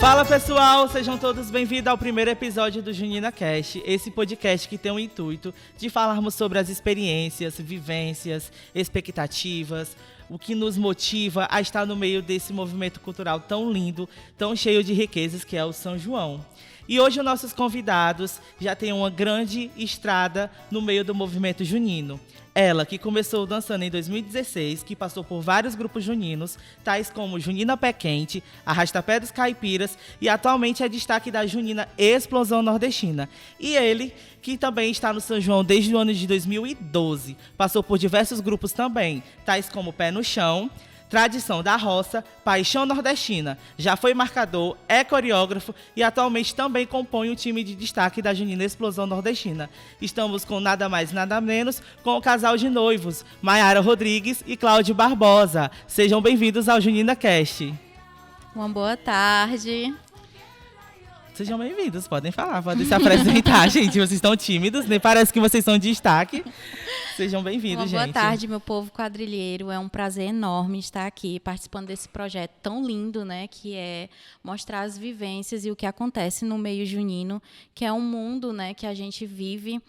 Fala pessoal, sejam todos bem-vindos ao primeiro episódio do Junina Cast, esse podcast que tem o intuito de falarmos sobre as experiências, vivências, expectativas, o que nos motiva a estar no meio desse movimento cultural tão lindo, tão cheio de riquezas que é o São João. E hoje os nossos convidados já têm uma grande estrada no meio do movimento junino. Ela, que começou dançando em 2016, que passou por vários grupos juninos, tais como Junina Pé Quente, Arrastapé dos Caipiras e atualmente é destaque da Junina Explosão Nordestina. E ele, que também está no São João desde o ano de 2012, passou por diversos grupos também, tais como Pé no Chão, Tradição da Roça, Paixão Nordestina. Já foi marcador, é coreógrafo e atualmente também compõe o time de destaque da Junina Explosão Nordestina. Estamos com nada mais nada menos com o casal de noivos, Maiara Rodrigues e Cláudio Barbosa. Sejam bem-vindos ao Junina Cast. Uma boa tarde. Sejam bem-vindos, podem falar, podem se apresentar, gente. Vocês estão tímidos, nem parece que vocês são de destaque. Sejam bem-vindos, gente. Uma boa tarde, meu povo quadrilheiro. É um prazer enorme estar aqui participando desse projeto tão lindo, né? Que é mostrar as vivências e o que acontece no meio junino, que é um mundo, né, que a gente vive.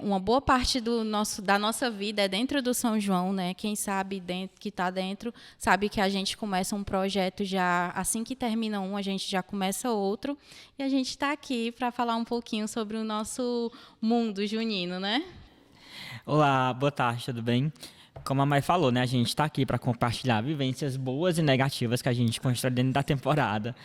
Uma boa parte da nossa vida é dentro do São João, né? Quem sabe que está dentro sabe que a gente começa um projeto já, assim que termina um, a gente já começa outro. E a gente está aqui para falar um pouquinho sobre o nosso mundo junino, né? Olá, boa tarde, tudo bem? Como a Mai falou, né, a gente está aqui para compartilhar vivências boas e negativas que a gente constrói dentro da temporada.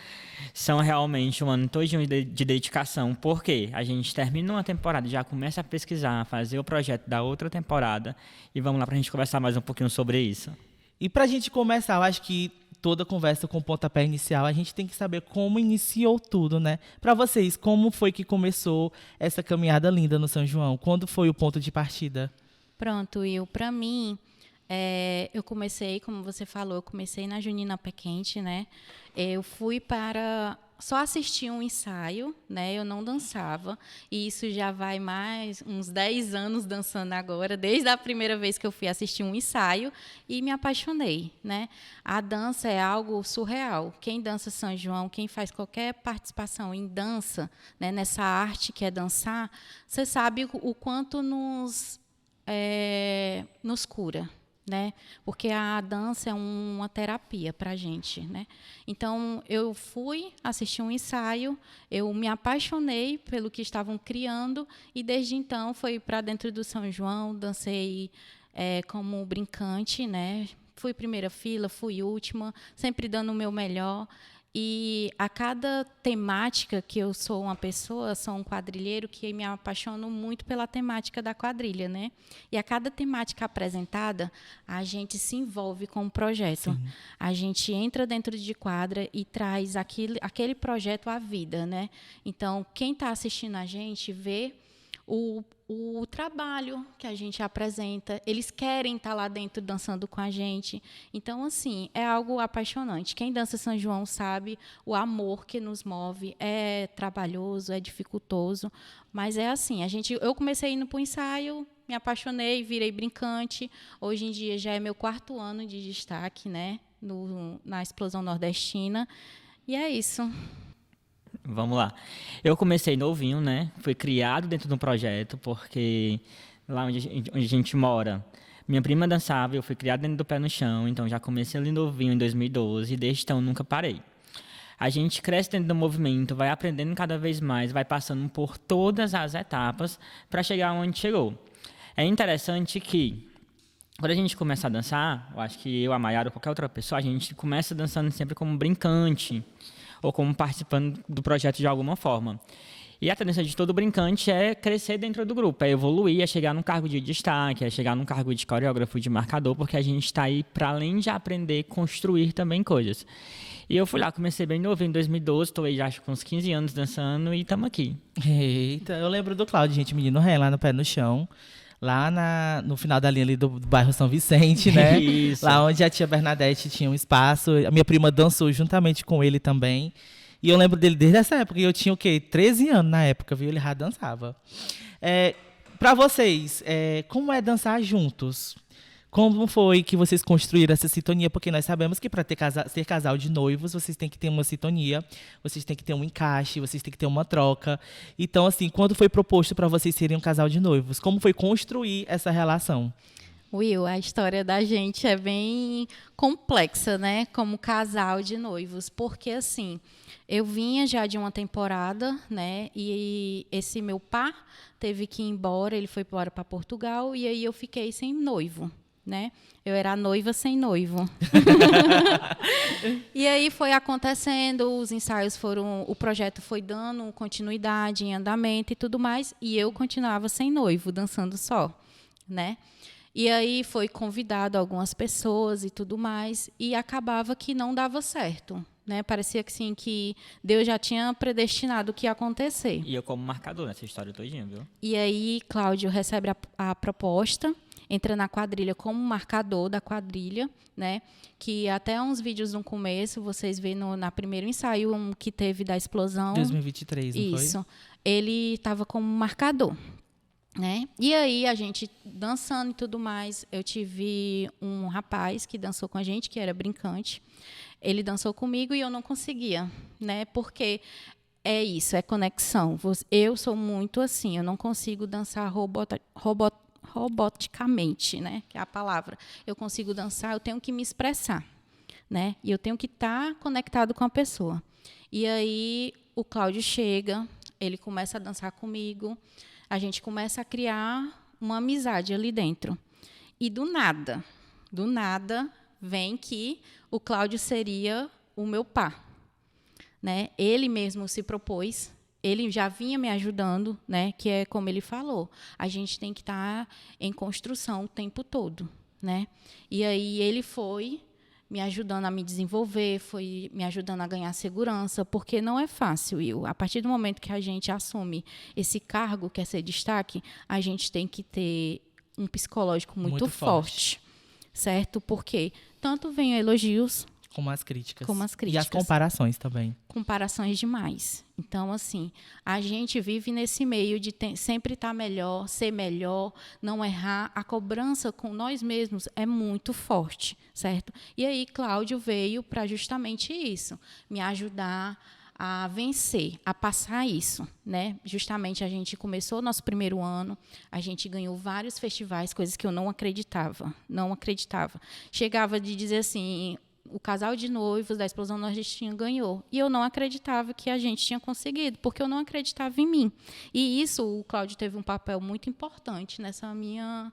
São realmente um ano todinho de dedicação, porque a gente termina uma temporada e já começa a pesquisar, fazer o projeto da outra temporada. E vamos lá para a gente conversar mais um pouquinho sobre isso. E para a gente começar, eu acho que toda conversa com pontapé inicial, a gente tem que saber como iniciou tudo, né? Para vocês, como foi que começou essa caminhada linda no São João? Quando foi o ponto de partida? Pronto, Will, para mim, eu comecei, como você falou, eu comecei na Junina Pé Quente, né? Eu fui para só assistir um ensaio, né? Eu não dançava, e isso já vai mais uns 10 anos dançando agora, desde a primeira vez que eu fui assistir um ensaio e me apaixonei, né? A dança é algo surreal. Quem dança São João, quem faz qualquer participação em dança, né, nessa arte que é dançar, você sabe o quanto nos cura, né? Porque a dança é uma terapia para a gente, né? Então, eu fui assistir um ensaio, eu me apaixonei pelo que estavam criando e, desde então, fui para dentro do São João, dancei como brincante, né? Fui primeira fila, fui última, sempre dando o meu melhor. E a cada temática que eu sou uma pessoa, sou um quadrilheiro que me apaixono muito pela temática da quadrilha, né? E a cada temática apresentada, a gente se envolve com o projeto. Sim. A gente entra dentro de quadra e traz aquele projeto à vida, né? Então, quem está assistindo a gente vê o trabalho que a gente apresenta, eles querem estar lá dentro dançando com a gente. Então, assim, é algo apaixonante. Quem dança São João sabe o amor que nos move. É trabalhoso, é dificultoso, mas é assim. Eu comecei indo para o ensaio, me apaixonei, virei brincante. Hoje em dia já é meu 4º ano de destaque, né, na Explosão Nordestina. E é isso. Vamos lá. Eu comecei novinho, né? Fui criado dentro de um projeto, porque lá onde a gente mora, minha prima dançava, eu fui criado dentro do Pé no Chão, então já comecei ali novinho em 2012 e desde então nunca parei. A gente cresce dentro do movimento, vai aprendendo cada vez mais, vai passando por todas as etapas para chegar onde chegou. É interessante que, quando a gente começa a dançar, eu acho que eu, a Maiara ou qualquer outra pessoa, a gente começa dançando sempre como brincante, ou como participando do projeto de alguma forma. E a tendência de todo brincante é crescer dentro do grupo, é evoluir, é chegar num cargo de destaque, é chegar num cargo de coreógrafo, de marcador, porque a gente está aí para, além de aprender, construir também coisas. E eu fui lá, comecei bem novo, em 2012, estou aí já acho com uns 15 anos dançando e estamos aqui. Eita, eu lembro do Cláudio, gente, menino ré, lá no Pé no Chão. Lá no final da linha ali do bairro São Vicente, né? Isso. Lá onde a tia Bernadette tinha um espaço. A minha prima dançou juntamente com ele também. E eu lembro dele desde essa época. E eu tinha, 13 anos na época, viu? Ele já dançava. Para vocês, como é dançar juntos? Como foi que vocês construíram essa sintonia? Porque nós sabemos que para ser casal de noivos, vocês têm que ter uma sintonia, vocês têm que ter um encaixe, vocês têm que ter uma troca. Então, assim, quando foi proposto para vocês serem um casal de noivos? Como foi construir essa relação? Will, a história da gente é bem complexa, né? Como casal de noivos, porque assim, eu vinha já de uma temporada, né? E esse meu par teve que ir embora, ele foi embora para Portugal e aí eu fiquei sem noivo, né? Eu era a noiva sem noivo. E aí foi acontecendo, os ensaios foram, o projeto foi dando continuidade em andamento e tudo mais, e eu continuava sem noivo, dançando só, né? E aí foi convidado algumas pessoas e tudo mais, e acabava que não dava certo, né? Parecia que, assim, que Deus já tinha predestinado o que ia acontecer. E eu como marcador nessa história todinha, viu? E aí Cláudio recebe a proposta, entra na quadrilha como marcador da quadrilha, né? Que até uns vídeos no começo, vocês vêem na primeiro ensaio que teve da explosão. 2023, não foi? Isso. Ele estava como marcador. Né? E aí, a gente dançando e tudo mais, eu tive um rapaz que dançou com a gente, que era brincante. Ele dançou comigo e eu não conseguia, né? Porque é isso, é conexão. Eu sou muito assim, eu não consigo dançar roboticamente, né? Que é a palavra. Eu consigo dançar, eu tenho que me expressar, né? E eu tenho que estar conectado com a pessoa. E aí, o Cláudio chega, ele começa a dançar comigo. A gente começa a criar uma amizade ali dentro. E do nada, vem que o Cláudio seria o meu par, né? Ele mesmo se propôs, ele já vinha me ajudando, né? Que é como ele falou, a gente tem que estar em construção o tempo todo, né? E aí ele foi me ajudando a me desenvolver, foi me ajudando a ganhar segurança, porque não é fácil, Will. A partir do momento que a gente assume esse cargo, que é ser destaque, a gente tem que ter um psicológico muito forte, certo? Porque tanto vem elogios, como as críticas. E as comparações também. Comparações demais. Então, assim, a gente vive nesse meio de sempre estar melhor, ser melhor, não errar. A cobrança com nós mesmos é muito forte, certo? E aí, Cláudio veio para justamente isso, me ajudar a vencer, a passar isso, né? Justamente a gente começou o nosso primeiro ano, a gente ganhou vários festivais, coisas que eu não acreditava. Chegava de dizer assim, o casal de noivos da Explosão Nordestina ganhou. E eu não acreditava que a gente tinha conseguido, porque eu não acreditava em mim. E isso, o Cláudio teve um papel muito importante nessa minha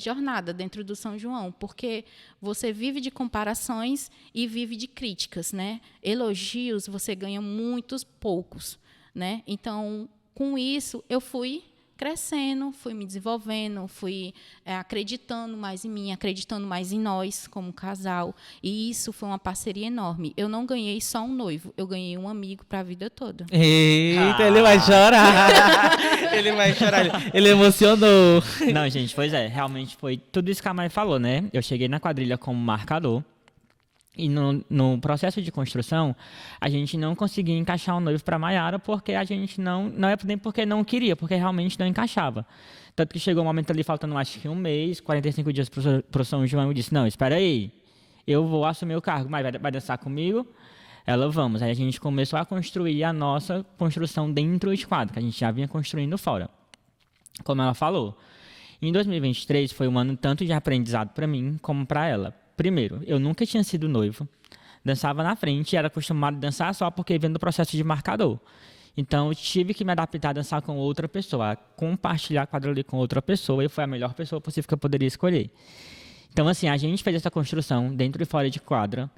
jornada dentro do São João, porque você vive de comparações e vive de críticas, né? Elogios, você ganha muitos poucos, né? Então, com isso, eu fui crescendo, fui me desenvolvendo, fui acreditando mais em mim, acreditando mais em nós como casal. E isso foi uma parceria enorme. Eu não ganhei só um noivo, eu ganhei um amigo para a vida toda. Eita, ele vai chorar. Ele vai chorar. Ele emocionou. Não, gente, pois é. Realmente foi tudo isso que a Mai falou, né? Eu cheguei na quadrilha como marcador. E no processo de construção, a gente não conseguia encaixar um noivo para Maiara porque a gente não é nem porque não queria, porque realmente não encaixava. Tanto que chegou um momento ali, faltando acho que um mês, 45 dias para o São João, eu disse, não, espera aí, eu vou assumir o cargo, mas vai dançar comigo? Ela, vamos. Aí a gente começou a construir a nossa construção dentro de quadro, que a gente já vinha construindo fora. Como ela falou, em 2023 foi um ano tanto de aprendizado para mim como para ela. Primeiro, eu nunca tinha sido noivo, dançava na frente e era acostumado a dançar só porque vendo o processo de marcador. Então, eu tive que me adaptar a dançar com outra pessoa, a compartilhar a quadra ali com outra pessoa, e foi a melhor pessoa possível que eu poderia escolher. Então, assim, a gente fez essa construção dentro e fora de quadra.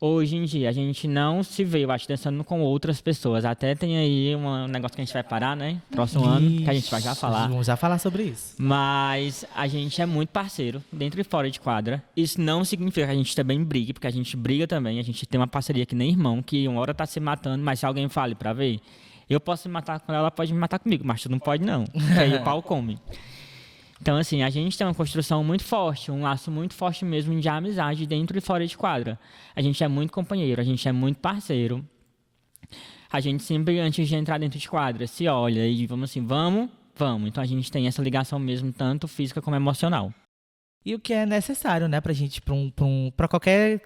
Hoje em dia, a gente não se vê, eu acho, dançando com outras pessoas. Até tem aí um negócio que a gente vai parar, né? Próximo ano, que a gente vai já falar. Vamos já falar sobre isso. Mas a gente é muito parceiro, dentro e fora de quadra. Isso não significa que a gente também brigue, porque a gente briga também. A gente tem uma parceria que nem irmão, que uma hora tá se matando, mas se alguém fale pra ver, eu posso me matar com ela, ela pode me matar comigo, mas tu não pode não, porque aí o pau come. Então, assim, a gente tem uma construção muito forte, um laço muito forte mesmo de amizade dentro e fora de quadra. A gente é muito companheiro, a gente é muito parceiro. A gente sempre, antes de entrar dentro de quadra, se olha e vamos assim, vamos. Então, a gente tem essa ligação mesmo, tanto física como emocional. E o que é necessário, né, pra gente, pra qualquer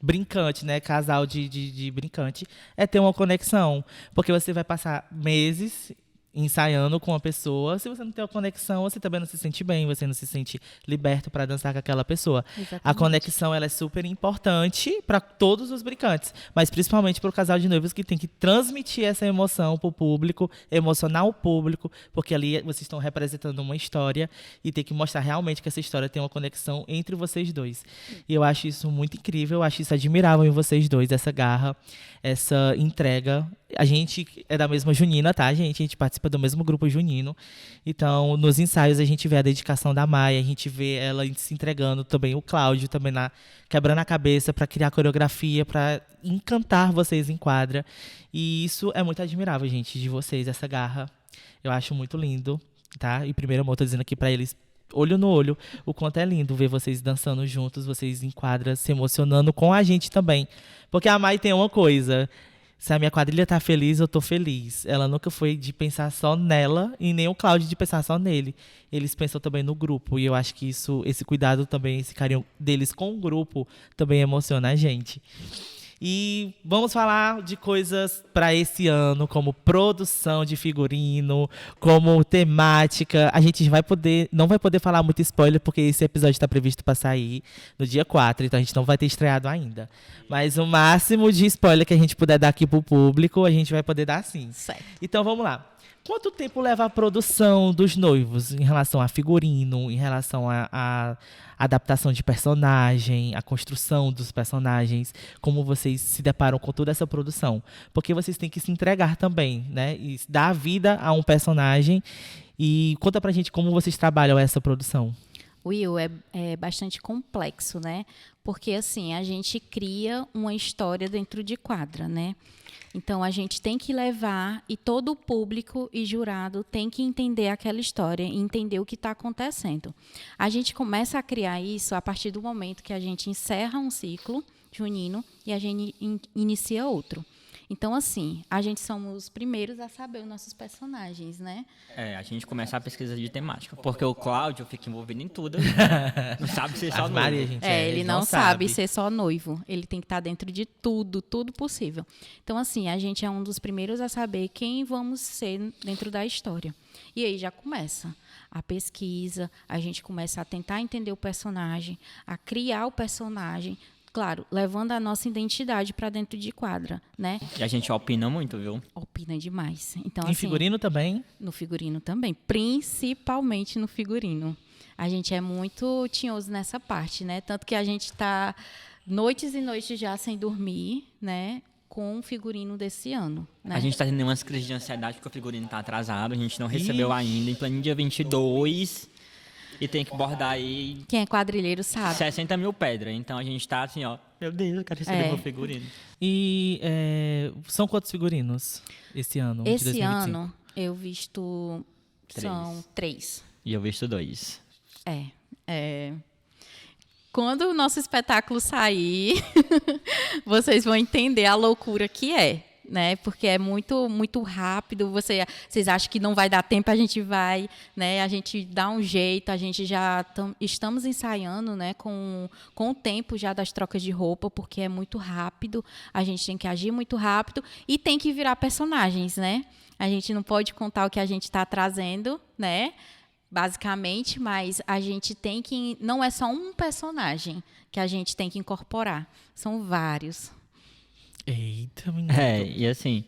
brincante, né, casal de brincante, é ter uma conexão. Porque você vai passar meses ensaiando com uma pessoa, se você não tem uma conexão, você também não se sente bem, você não se sente liberto para dançar com aquela pessoa. Exatamente. A conexão, ela é super importante para todos os brincantes, mas principalmente para o casal de noivos que tem que transmitir essa emoção para o público, emocionar o público, porque ali vocês estão representando uma história e tem que mostrar realmente que essa história tem uma conexão entre vocês dois. E eu acho isso muito incrível, eu acho isso admirável em vocês dois, essa garra, essa entrega. A gente é da mesma junina, tá, gente? A gente participa do mesmo grupo junino. Então, nos ensaios, a gente vê a dedicação da Maia, a gente vê ela se entregando também, o Cláudio também quebrando a cabeça para criar coreografia, para encantar vocês em quadra. E isso é muito admirável, gente, de vocês, essa garra. Eu acho muito lindo, tá? E primeiro, amor, tô dizendo aqui para eles, olho no olho, o quanto é lindo ver vocês dançando juntos, vocês em quadra, se emocionando com a gente também. Porque a Mai tem uma coisa: se a minha quadrilha tá feliz, eu tô feliz. Ela nunca foi de pensar só nela e nem o Cláudio de pensar só nele. Eles pensam também no grupo. E eu acho que isso, esse cuidado também, esse carinho deles com o grupo também emociona a gente. E vamos falar de coisas para esse ano, como produção de figurino, como temática. A gente não vai poder falar muito spoiler, porque esse episódio está previsto para sair no dia 4, então a gente não vai ter estreado ainda. Mas o máximo de spoiler que a gente puder dar aqui pro público, a gente vai poder dar sim. Certo. Então vamos lá. Quanto tempo leva a produção dos noivos em relação a figurino, em relação a adaptação de personagem, a construção dos personagens? Como vocês se deparam com toda essa produção? Porque vocês têm que se entregar também, né? E dar vida a um personagem. E conta pra gente como vocês trabalham essa produção. Will, é bastante complexo, né? Porque, assim, a gente cria uma história dentro de quadra, né? Então, a gente tem que levar, e todo o público e jurado tem que entender aquela história e entender o que está acontecendo. A gente começa a criar isso a partir do momento que a gente encerra um ciclo junino e a gente inicia outro. Então, assim, a gente somos os primeiros a saber os nossos personagens, né? A gente começa a pesquisa de temática, porque o Cláudio fica envolvido em tudo. Não sabe ser só Maria, noivo. gente, Ele não sabe ser só noivo. Ele tem que estar dentro de tudo possível. Então, assim, a gente é um dos primeiros a saber quem vamos ser dentro da história. E aí já começa a pesquisa, a gente começa a tentar entender o personagem, a criar o personagem, claro, levando a nossa identidade para dentro de quadra, né? E a gente opina muito, viu? Opina demais. Então, Em assim, figurino também? No figurino também, principalmente no figurino. A gente é muito tinhoso nessa parte, né? Tanto que a gente está noites e noites já sem dormir, né? Com o figurino desse ano, né? A gente está tendo umas crises de ansiedade porque o figurino está atrasado, a gente não recebeu ainda, em plano dia 22... E tem que bordar aí... Quem é quadrilheiro sabe. 60 mil pedras. Então a gente tá assim, ó... Meu Deus, eu quero receber meu figurino. E são quantos figurinos esse ano? Esse de 2025? ano eu visto... São 3. E eu visto 2. Quando o nosso espetáculo sair, vocês vão entender a loucura que é. Né? Porque é muito, muito rápido. Vocês acham que não vai dar tempo, a gente vai, né? A gente dá um jeito, a gente já estamos ensaiando, né? Com o tempo já das trocas de roupa, porque é muito rápido, a gente tem que agir muito rápido e tem que virar personagens, né? A gente não pode contar o que a gente está trazendo, né? Basicamente, mas a gente tem que... Não é só um personagem que a gente tem que incorporar, são vários. Eita, menino. E assim,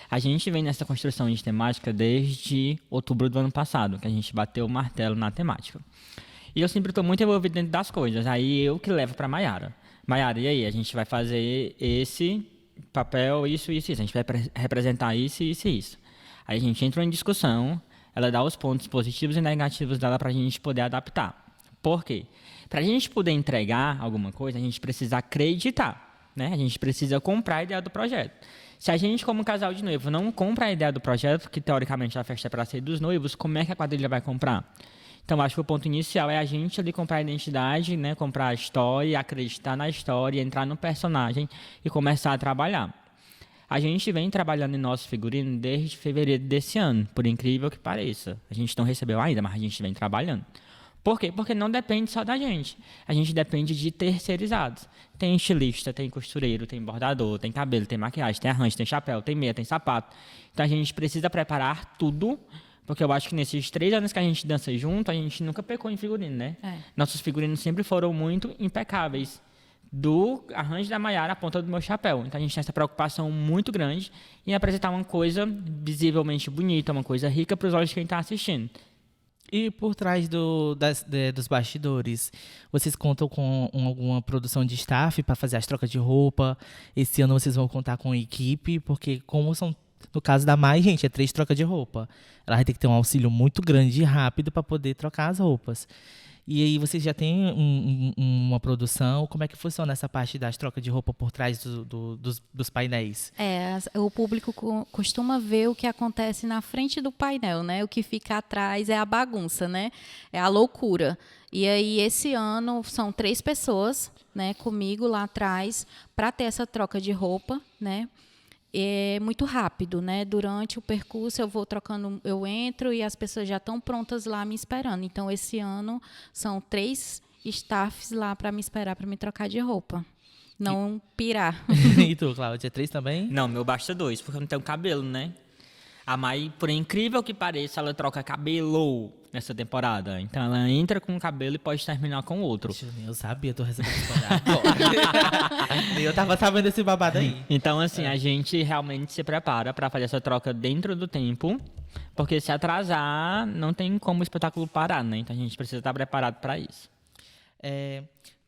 a gente vem nessa construção de temática desde outubro do ano passado, que a gente bateu o martelo na temática. E eu sempre estou muito envolvido dentro das coisas, aí eu que levo para Maiara. Maiara, e aí? A gente vai fazer esse papel, isso, isso, isso. A gente vai representar isso, isso e isso. Aí a gente entra em discussão, ela dá os pontos positivos e negativos dela para a gente poder adaptar. Por quê? Para a gente poder entregar alguma coisa, a gente precisa acreditar. Né? A gente precisa comprar a ideia do projeto. Se a gente, como casal de noivo, não compra a ideia do projeto, que teoricamente a festa é para ser dos noivos, como é que a quadrilha vai comprar? Então, acho que o ponto inicial é a gente ali comprar a identidade, né? Comprar a história, acreditar na história, entrar no personagem e começar a trabalhar. A gente vem trabalhando em nosso figurino desde fevereiro desse ano, por incrível que pareça. A gente não recebeu ainda, mas a gente vem trabalhando. Por quê? Porque não depende só da gente. A gente depende de terceirizados. Tem estilista, tem costureiro, tem bordador, tem cabelo, tem maquiagem, tem arranjo, tem chapéu, tem meia, tem sapato. Então a gente precisa preparar tudo, porque eu acho que nesses 3 anos que a gente dança junto, a gente nunca pecou em figurino, né? Nossos figurinos sempre foram muito impecáveis. Do arranjo da Mayara à ponta do meu chapéu. Então a gente tem essa preocupação muito grande em apresentar uma coisa visivelmente bonita, uma coisa rica para os olhos de quem está assistindo. E por trás dos bastidores, vocês contam com alguma produção de staff para fazer as trocas de roupa? Esse ano vocês vão contar com equipe, porque como são, no caso da Mai, gente, é 3 trocas de roupa. Ela vai ter que ter um auxílio muito grande e rápido para poder trocar as roupas. E aí vocês já têm uma produção? Como é que funciona essa parte das trocas de roupa por trás dos painéis? O público costuma ver o que acontece na frente do painel, né? O que fica atrás é a bagunça, né? É a loucura. E aí, esse ano, são 3 pessoas, né, comigo lá atrás, para ter essa troca de roupa, né? É muito rápido, né? Durante o percurso eu vou trocando, eu entro e as pessoas já estão prontas lá me esperando. Então, esse ano são 3 staffs lá para me esperar, para me trocar de roupa. Não pirar. E tu, Cláudia, 3 também? Não, meu basta 2, porque eu não tenho cabelo, né? A Mai, por incrível que pareça, ela troca cabelo nessa temporada. Então ela entra com um cabelo e pode terminar com outro. Eu sabia, tô recebendo spoiler agora. Eu tava sabendo esse babado aí. Então, assim, a gente realmente se prepara para fazer essa troca dentro do tempo, porque se atrasar, não tem como o espetáculo parar, né? Então a gente precisa estar preparado para isso.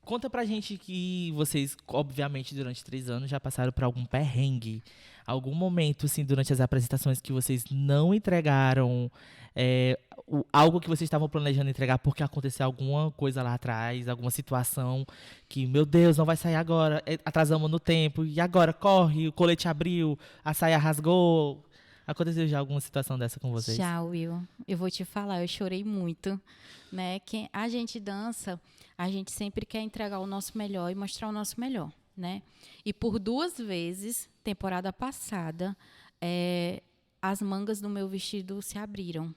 Conta pra gente que vocês, obviamente, durante 3 anos já passaram por algum perrengue. Algum momento, assim, durante as apresentações que vocês não entregaram algo que vocês estavam planejando entregar porque aconteceu alguma coisa lá atrás, alguma situação que, meu Deus, não vai sair agora, atrasamos no tempo, e agora corre, o colete abriu, a saia rasgou. Aconteceu já alguma situação dessa com vocês? Já, Will. Eu vou te falar, eu chorei muito, né? A gente dança, a gente sempre quer entregar o nosso melhor e mostrar o nosso melhor, né? E por 2 vezes, temporada passada, as mangas do meu vestido se abriram,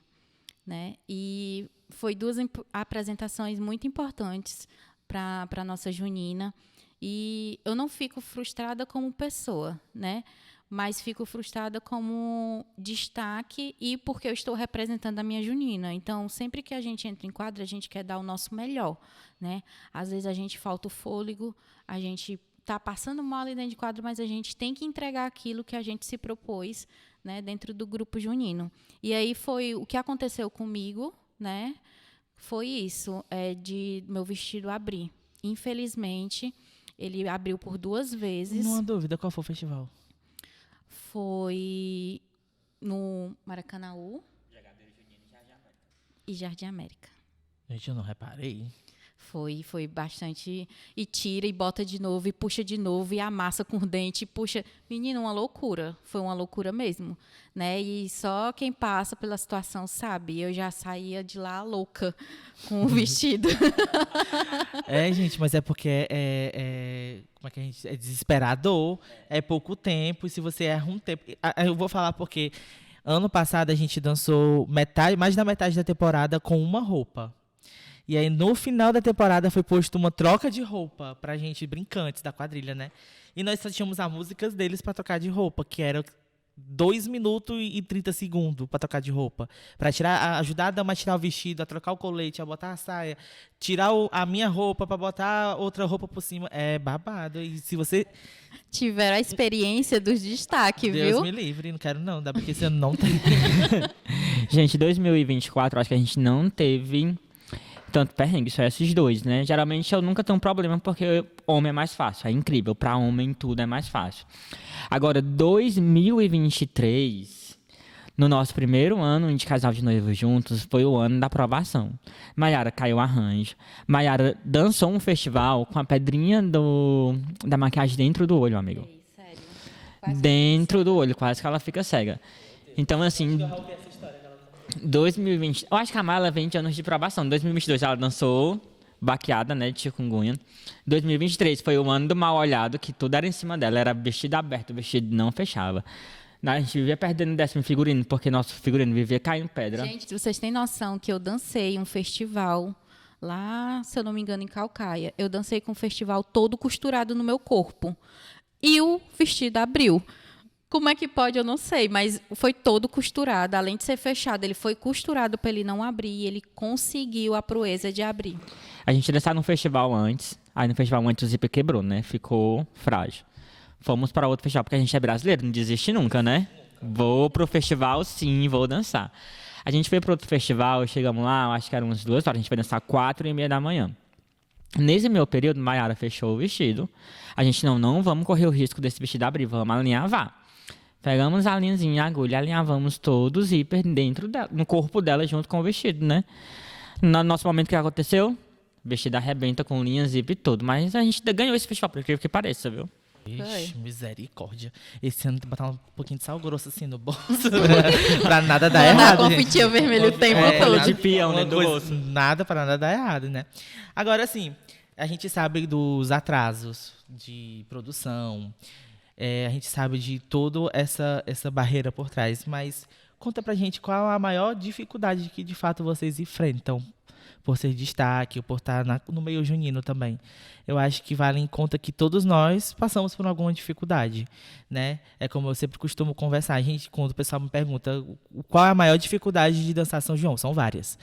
né? E foi 2 apresentações muito importantes para a nossa junina. E eu não fico frustrada como pessoa, né? Mas fico frustrada como destaque e porque eu estou representando a minha junina. Então, sempre que a gente entra em quadra, a gente quer dar o nosso melhor, né? Às vezes a gente falta o fôlego, a gente está passando mal ali dentro de quadro, mas a gente tem que entregar aquilo que a gente se propôs, né, dentro do grupo junino. E aí foi o que aconteceu comigo, né? Foi isso, de meu vestido abrir. Infelizmente, ele abriu por 2 vezes. Não há dúvida, qual foi o festival? Foi no Maracanãú e Jardim América. Gente, eu não reparei. Foi bastante. E tira e bota de novo, e puxa de novo, e amassa com o dente, e puxa. Menina, uma loucura. Foi uma loucura mesmo, né? E só quem passa pela situação sabe. Eu já saía de lá louca com o vestido. Gente, mas é porque como é que a gente... É desesperador, é pouco tempo, e se você erra um tempo... Eu vou falar porque ano passado a gente dançou mais da metade da temporada com uma roupa. E aí, no final da temporada, foi posto uma troca de roupa pra gente, brincantes da quadrilha, né? E nós só tínhamos as músicas deles pra trocar de roupa, que era 2 minutos e 30 segundos pra trocar de roupa. Pra ajudar a dama a tirar o vestido, a trocar o colete, a botar a saia, tirar a minha roupa pra botar outra roupa por cima. É babado. E se você... Tiveram a experiência dos destaques, viu? Deus me livre, não quero não, dá porque você não tem. Gente, 2024, acho que a gente não teve... tanto perrengue, só esses 2, né? Geralmente eu nunca tenho um problema porque homem é mais fácil, é incrível. Para homem tudo é mais fácil. Agora, 2023, no nosso primeiro ano de casal de noivos juntos, foi o ano da aprovação. Mayara caiu arranjo. Mayara dançou um festival com a pedrinha da maquiagem dentro do olho, amigo. Sério? Dentro do olho, quase que ela fica cega. Então, assim... 2020, eu acho que a Mala vem de anos de provação. 2022 ela dançou baqueada, né, de chikungunya. 2023 foi o ano do mal olhado, que tudo era em cima dela, era vestido aberto, o vestido não fechava. A gente vivia perdendo 10º figurino, porque nosso figurino vivia caindo pedra. Gente, vocês têm noção que eu dancei um festival lá, se eu não me engano, em Calcaia. Eu dancei com o festival todo costurado no meu corpo. E o vestido abriu. Como é que pode, eu não sei, mas foi todo costurado. Além de ser fechado, ele foi costurado para ele não abrir e ele conseguiu a proeza de abrir. A gente dançava no festival antes, aí no festival antes o zíper quebrou, né? Ficou frágil. Fomos para outro festival, porque a gente é brasileiro, não desiste nunca, né? Vou pro festival, sim, vou dançar. A gente foi para outro festival, chegamos lá, acho que eram umas 2 horas, a gente foi dançar 4h30 da manhã. Nesse meu período, Maiara fechou o vestido. A gente, não vamos correr o risco desse vestido abrir, vamos alinhavar. Pegamos a linhazinha, a agulha, alinhavamos todo o zíper dentro dela, no corpo dela, junto com o vestido, né? No nosso momento, o que aconteceu? O vestido arrebenta com linha, zíper e tudo. Mas a gente ganhou esse festival, por incrível que pareça, viu? Ixi, misericórdia. Esse ano tem que botar um pouquinho de sal grosso assim no bolso. Pra nada dar errado. Com gente. fitinha vermelha o tempo todo. de peão Uma dentro do coisa- bolso. Nada pra nada dar errado, né? Agora, assim, a gente sabe dos atrasos de produção. A gente sabe de toda essa barreira por trás. Mas conta pra gente qual a maior dificuldade que de fato vocês enfrentam por ser destaque, ou por estar no meio junino também. Eu acho que vale em conta que todos nós passamos por alguma dificuldade, né? É como eu sempre costumo conversar. A gente, quando o pessoal me pergunta qual é a maior dificuldade de dançar São João, são várias.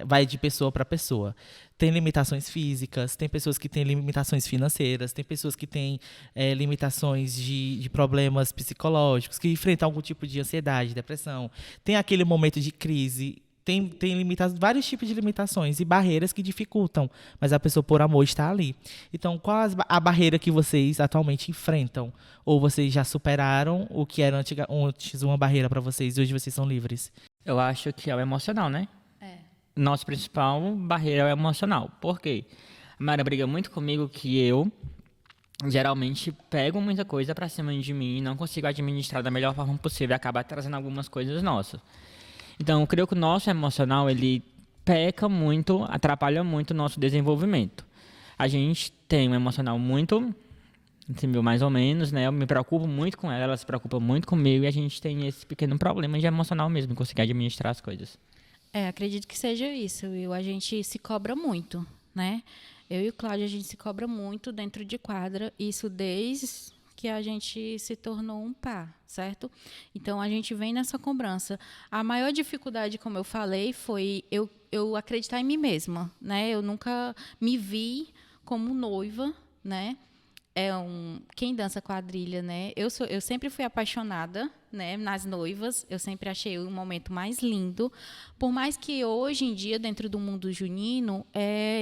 Vai de pessoa para pessoa. Tem limitações físicas, tem pessoas que têm limitações financeiras, tem pessoas que têm limitações de problemas psicológicos, que enfrentam algum tipo de ansiedade, depressão. Tem aquele momento de crise. Tem vários tipos de limitações e barreiras que dificultam, mas a pessoa, por amor, está ali. Então, qual a barreira que vocês atualmente enfrentam? Ou vocês já superaram o que era antes uma barreira para vocês e hoje vocês são livres? Eu acho que é o emocional, né? Nossa principal barreira é o emocional. Por quê? A Mara briga muito comigo que eu, geralmente, pego muita coisa pra cima de mim e não consigo administrar da melhor forma possível e acaba trazendo algumas coisas nossas. Então, eu creio que o nosso emocional, ele peca muito, atrapalha muito o nosso desenvolvimento. A gente tem um emocional muito, assim, mais ou menos, né? Eu me preocupo muito com ela se preocupa muito comigo e a gente tem esse pequeno problema de emocional mesmo, conseguir administrar as coisas. Acredito que seja isso, Will. A gente se cobra muito, né? Eu e o Cláudio, a gente se cobra muito dentro de quadra, isso desde que a gente se tornou um par, certo? Então, a gente vem nessa cobrança. A maior dificuldade, como eu falei, foi eu acreditar em mim mesma, né? Eu nunca me vi como noiva, né? Quem dança quadrilha, né? Eu sempre fui apaixonada, né, nas noivas. Eu sempre achei o momento mais lindo. Por mais que hoje em dia, dentro do mundo junino,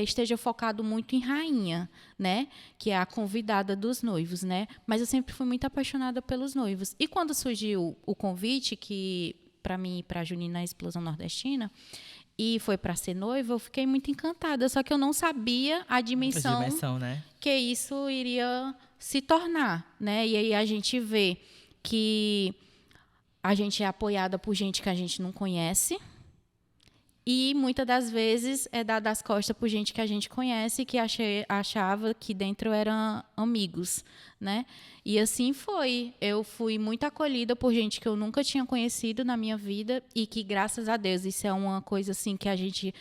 esteja focado muito em rainha, né? Que é a convidada dos noivos, né? Mas eu sempre fui muito apaixonada pelos noivos. E quando surgiu o convite, que para mim, para a Junina Explosão Nordestina, e foi para ser noiva, eu fiquei muito encantada. Só que eu não sabia a dimensão né? que isso iria se tornar, né? E aí a gente vê que a gente é apoiada por gente que a gente não conhece e muitas das vezes é dada as costas por gente que a gente conhece e que achava que dentro eram amigos, né? E assim foi. Eu fui muito acolhida por gente que eu nunca tinha conhecido na minha vida e que, graças a Deus, isso é uma coisa assim que a gente,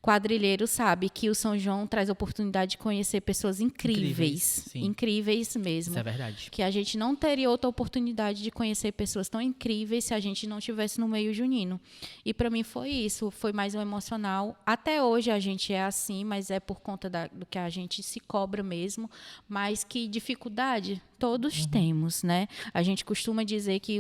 quadrilheiro, sabe, que o São João traz a oportunidade de conhecer pessoas incríveis mesmo. Isso é verdade. Que a gente não teria outra oportunidade de conhecer pessoas tão incríveis se a gente não tivesse no meio junino. E para mim foi isso, foi mais um emocional. Até hoje a gente é assim, mas é por conta do que a gente se cobra mesmo, mas que dificuldade todos temos, né? A gente costuma dizer que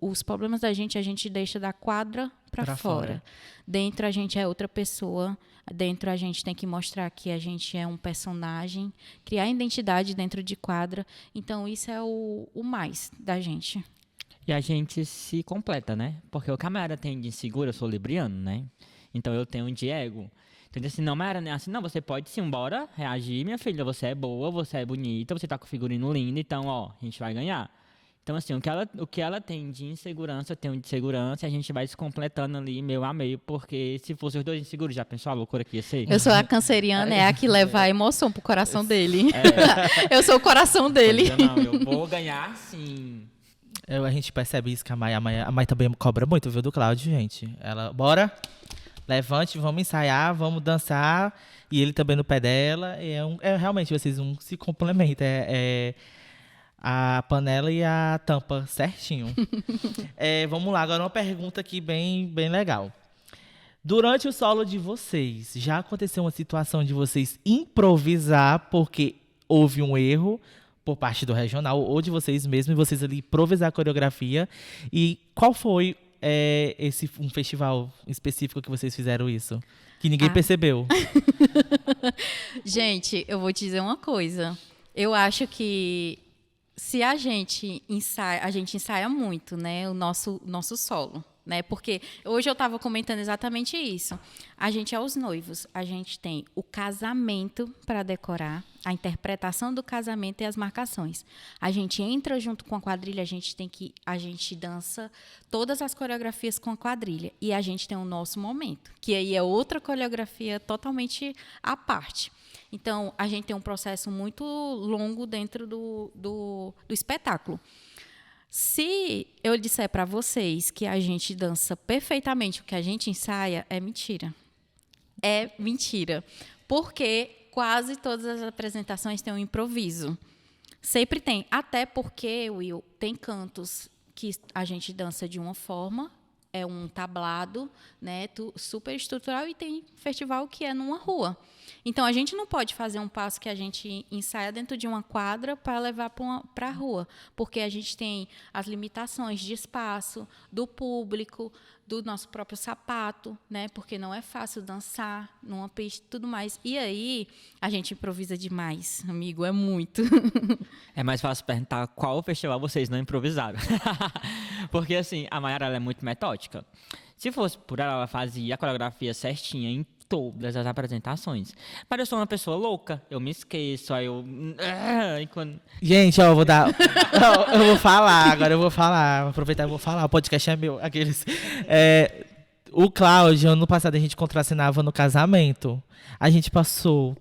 os problemas da gente a gente deixa da quadra para fora. Dentro a gente é outra pessoa. Dentro a gente tem que mostrar que a gente é um personagem, criar identidade dentro de quadra. Então isso é o mais da gente. E a gente se completa, né? Porque o camarada tem de inseguro, eu sou libriano, né? Então eu tenho de ego. Então, assim, não, Mara, né? Assim, não, você pode sim, bora reagir, minha filha. Você é boa, você é bonita, você tá com o figurino lindo, então, ó, a gente vai ganhar. Então, assim, o que ela tem de insegurança, eu tenho de segurança, e a gente vai se completando ali, meio a meio, porque se fossem os dois inseguros, já pensou a loucura que ia ser? Eu sou a canceriana, é a que leva a emoção pro coração dele. Eu sou o coração dele. Não, eu vou ganhar sim. A gente percebe isso que a Mai também cobra muito, viu, do Cláudio, gente. Ela, bora levante, vamos ensaiar, vamos dançar, e ele também no pé dela. Realmente, vocês um se complementam. A panela e a tampa certinho. Vamos lá, agora uma pergunta aqui bem, bem legal. Durante o solo de vocês, já aconteceu uma situação de vocês improvisar porque houve um erro por parte do regional ou de vocês mesmos, e vocês ali improvisar a coreografia? E qual foi um festival específico que vocês fizeram isso? Que ninguém percebeu. Gente, eu vou te dizer uma coisa. Eu acho que se a gente ensaia muito, né, o nosso solo, né? Porque hoje eu estava comentando exatamente isso. A gente é os noivos, a gente tem o casamento para decorar, a interpretação do casamento e as marcações. A gente entra junto com a quadrilha, a gente dança todas as coreografias com a quadrilha e a gente tem o nosso momento, que aí é outra coreografia totalmente à parte. Então, a gente tem um processo muito longo dentro do espetáculo. Se eu disser para vocês que a gente dança perfeitamente o que a gente ensaia, é mentira. É mentira. Porque quase todas as apresentações têm um improviso. Sempre tem. Até porque, Will, tem cantos que a gente dança de uma forma, é um tablado, né, super estrutural, e tem festival que é numa rua. Então, a gente não pode fazer um passo que a gente ensaia dentro de uma quadra para levar para a rua, porque a gente tem as limitações de espaço, do público, do nosso próprio sapato, né, porque não é fácil dançar numa pista e tudo mais. E aí, a gente improvisa demais, amigo, é muito. É mais fácil perguntar qual festival vocês não improvisaram. Porque, assim, a Mayara ela é muito metódica. Se fosse por ela fazia a coreografia certinha em todas as apresentações. Mas eu sou uma pessoa louca, eu me esqueço, aí eu... Gente, ó, eu vou dar... eu vou falar, agora eu vou falar. Vou aproveitar e vou falar, o podcast é meu. Aqueles... O Cláudio, ano passado, a gente contracenava no casamento. A gente passou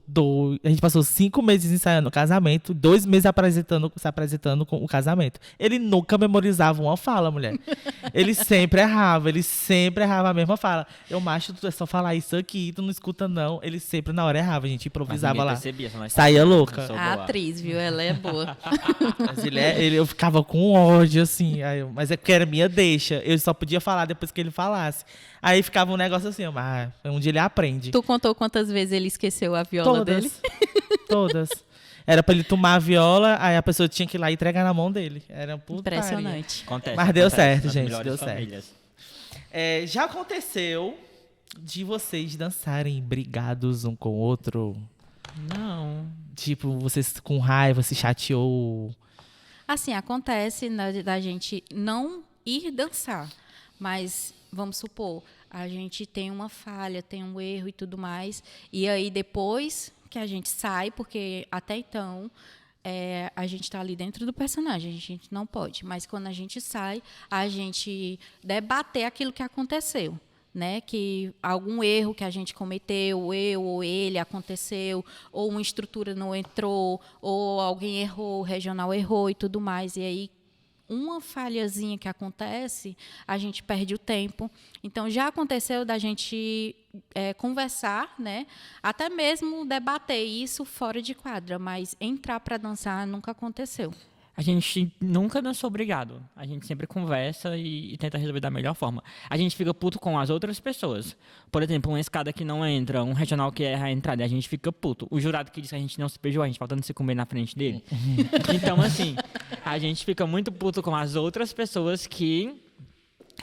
5 meses ensaiando o casamento, 2 meses se apresentando com o casamento. Ele nunca memorizava uma fala, mulher. Ele sempre errava a mesma fala. Eu, macho, tu é só falar isso aqui, tu não escuta não. Ele sempre na hora errava, a gente improvisava lá. Percebia, saía louca. A atriz, viu? Ela é boa. Mas eu ficava com ódio, assim. Mas é porque era minha deixa. Eu só podia falar depois que ele falasse. Aí ficava um negócio assim, mas um dia ele aprende. Tu contou quantas vezes ele esqueceu a viola dele? Todas. Era pra ele tomar a viola, aí a pessoa tinha que ir lá e entregar na mão dele. Era putaria. Impressionante. Mas deu certo, gente, deu certo. Já aconteceu de vocês dançarem brigados um com o outro? Não. Tipo, vocês com raiva, se chateou? Assim, acontece da gente não ir dançar, mas... Vamos supor, a gente tem uma falha, tem um erro e tudo mais, e aí depois que a gente sai, porque até então a gente está ali dentro do personagem, a gente não pode, mas quando a gente sai, a gente debater aquilo que aconteceu, né? Que algum erro que a gente cometeu, eu ou ele aconteceu, ou uma estrutura não entrou, ou alguém errou, o regional errou e tudo mais, e aí uma falhazinha que acontece, a gente perde o tempo. Então, já aconteceu da gente conversar, né? Até mesmo debater isso fora de quadra, mas entrar para dançar nunca aconteceu. A gente nunca dançou brigado. A gente sempre conversa e tenta resolver da melhor forma. A gente fica puto com as outras pessoas. Por exemplo, uma escada que não entra, um regional que erra a entrada, a gente fica puto. O jurado que diz que a gente não se beijou, a gente faltando se comer na frente dele. Então, assim, a gente fica muito puto com as outras pessoas que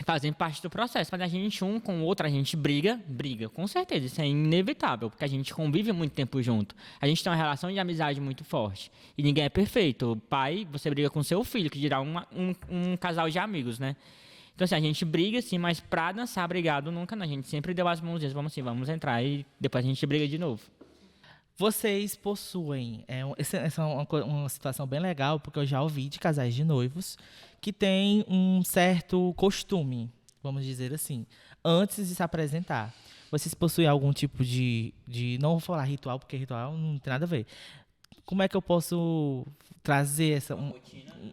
fazem parte do processo. Mas a gente, um com o outro, a gente briga, com certeza. Isso é inevitável, porque a gente convive muito tempo junto. A gente tem uma relação de amizade muito forte. E ninguém é perfeito. O pai, você briga com seu filho, que dirá um casal de amigos, né? Então, assim, a gente briga, sim, mas pra dançar brigado, nunca não. A gente sempre deu as mãozinhas, vamos entrar e depois a gente briga de novo. Vocês possuem... Essa é uma situação bem legal, porque eu já ouvi de casais de noivos que tem um certo costume, vamos dizer assim, antes de se apresentar. Vocês possuem algum tipo de não vou falar ritual, porque ritual não tem nada a ver. Como é que eu posso trazer essa...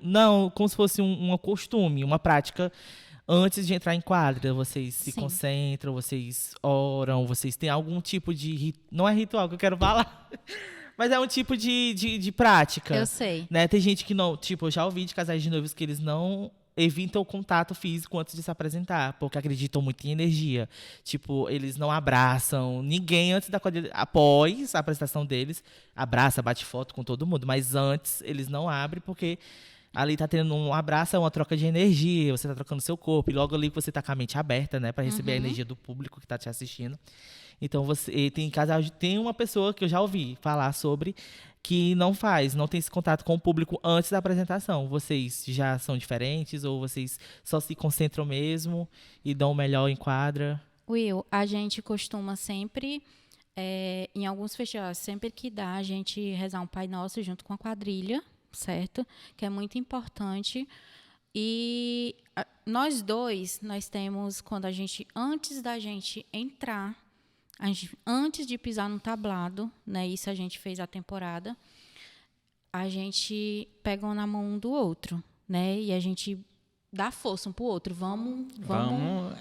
Não, como se fosse um costume, uma prática Antes de entrar em quadra, vocês se Sim. concentram, vocês oram, vocês têm algum tipo de... Não é ritual que eu quero falar, mas é um tipo de prática. Eu sei. Né? Tem gente que não... Tipo, eu já ouvi de casais de noivos que eles não evitam o contato físico antes de se apresentar, porque acreditam muito em energia. Tipo, eles não abraçam ninguém antes da quadrilha. Após a apresentação deles, abraça, bate foto com todo mundo, mas antes eles não abrem, porque ali tá tendo um abraço, é uma troca de energia, você tá trocando seu corpo, e logo ali que você tá com a mente aberta, né, para receber a energia do público que tá te assistindo. Então você tem uma pessoa que eu já ouvi falar sobre que não tem esse contato com o público antes da apresentação. Vocês já são diferentes ou vocês só se concentram mesmo e dão o melhor em quadra? Will, a gente costuma sempre, em alguns festivais, sempre que dá, a gente rezar um Pai Nosso junto com a quadrilha, certo? Que é muito importante. E nós temos, antes da gente entrar, antes de pisar no tablado, né? Isso a gente fez a temporada. A gente pega um na mão um do outro, né? E a gente dá força um pro outro. Vamos ganhar,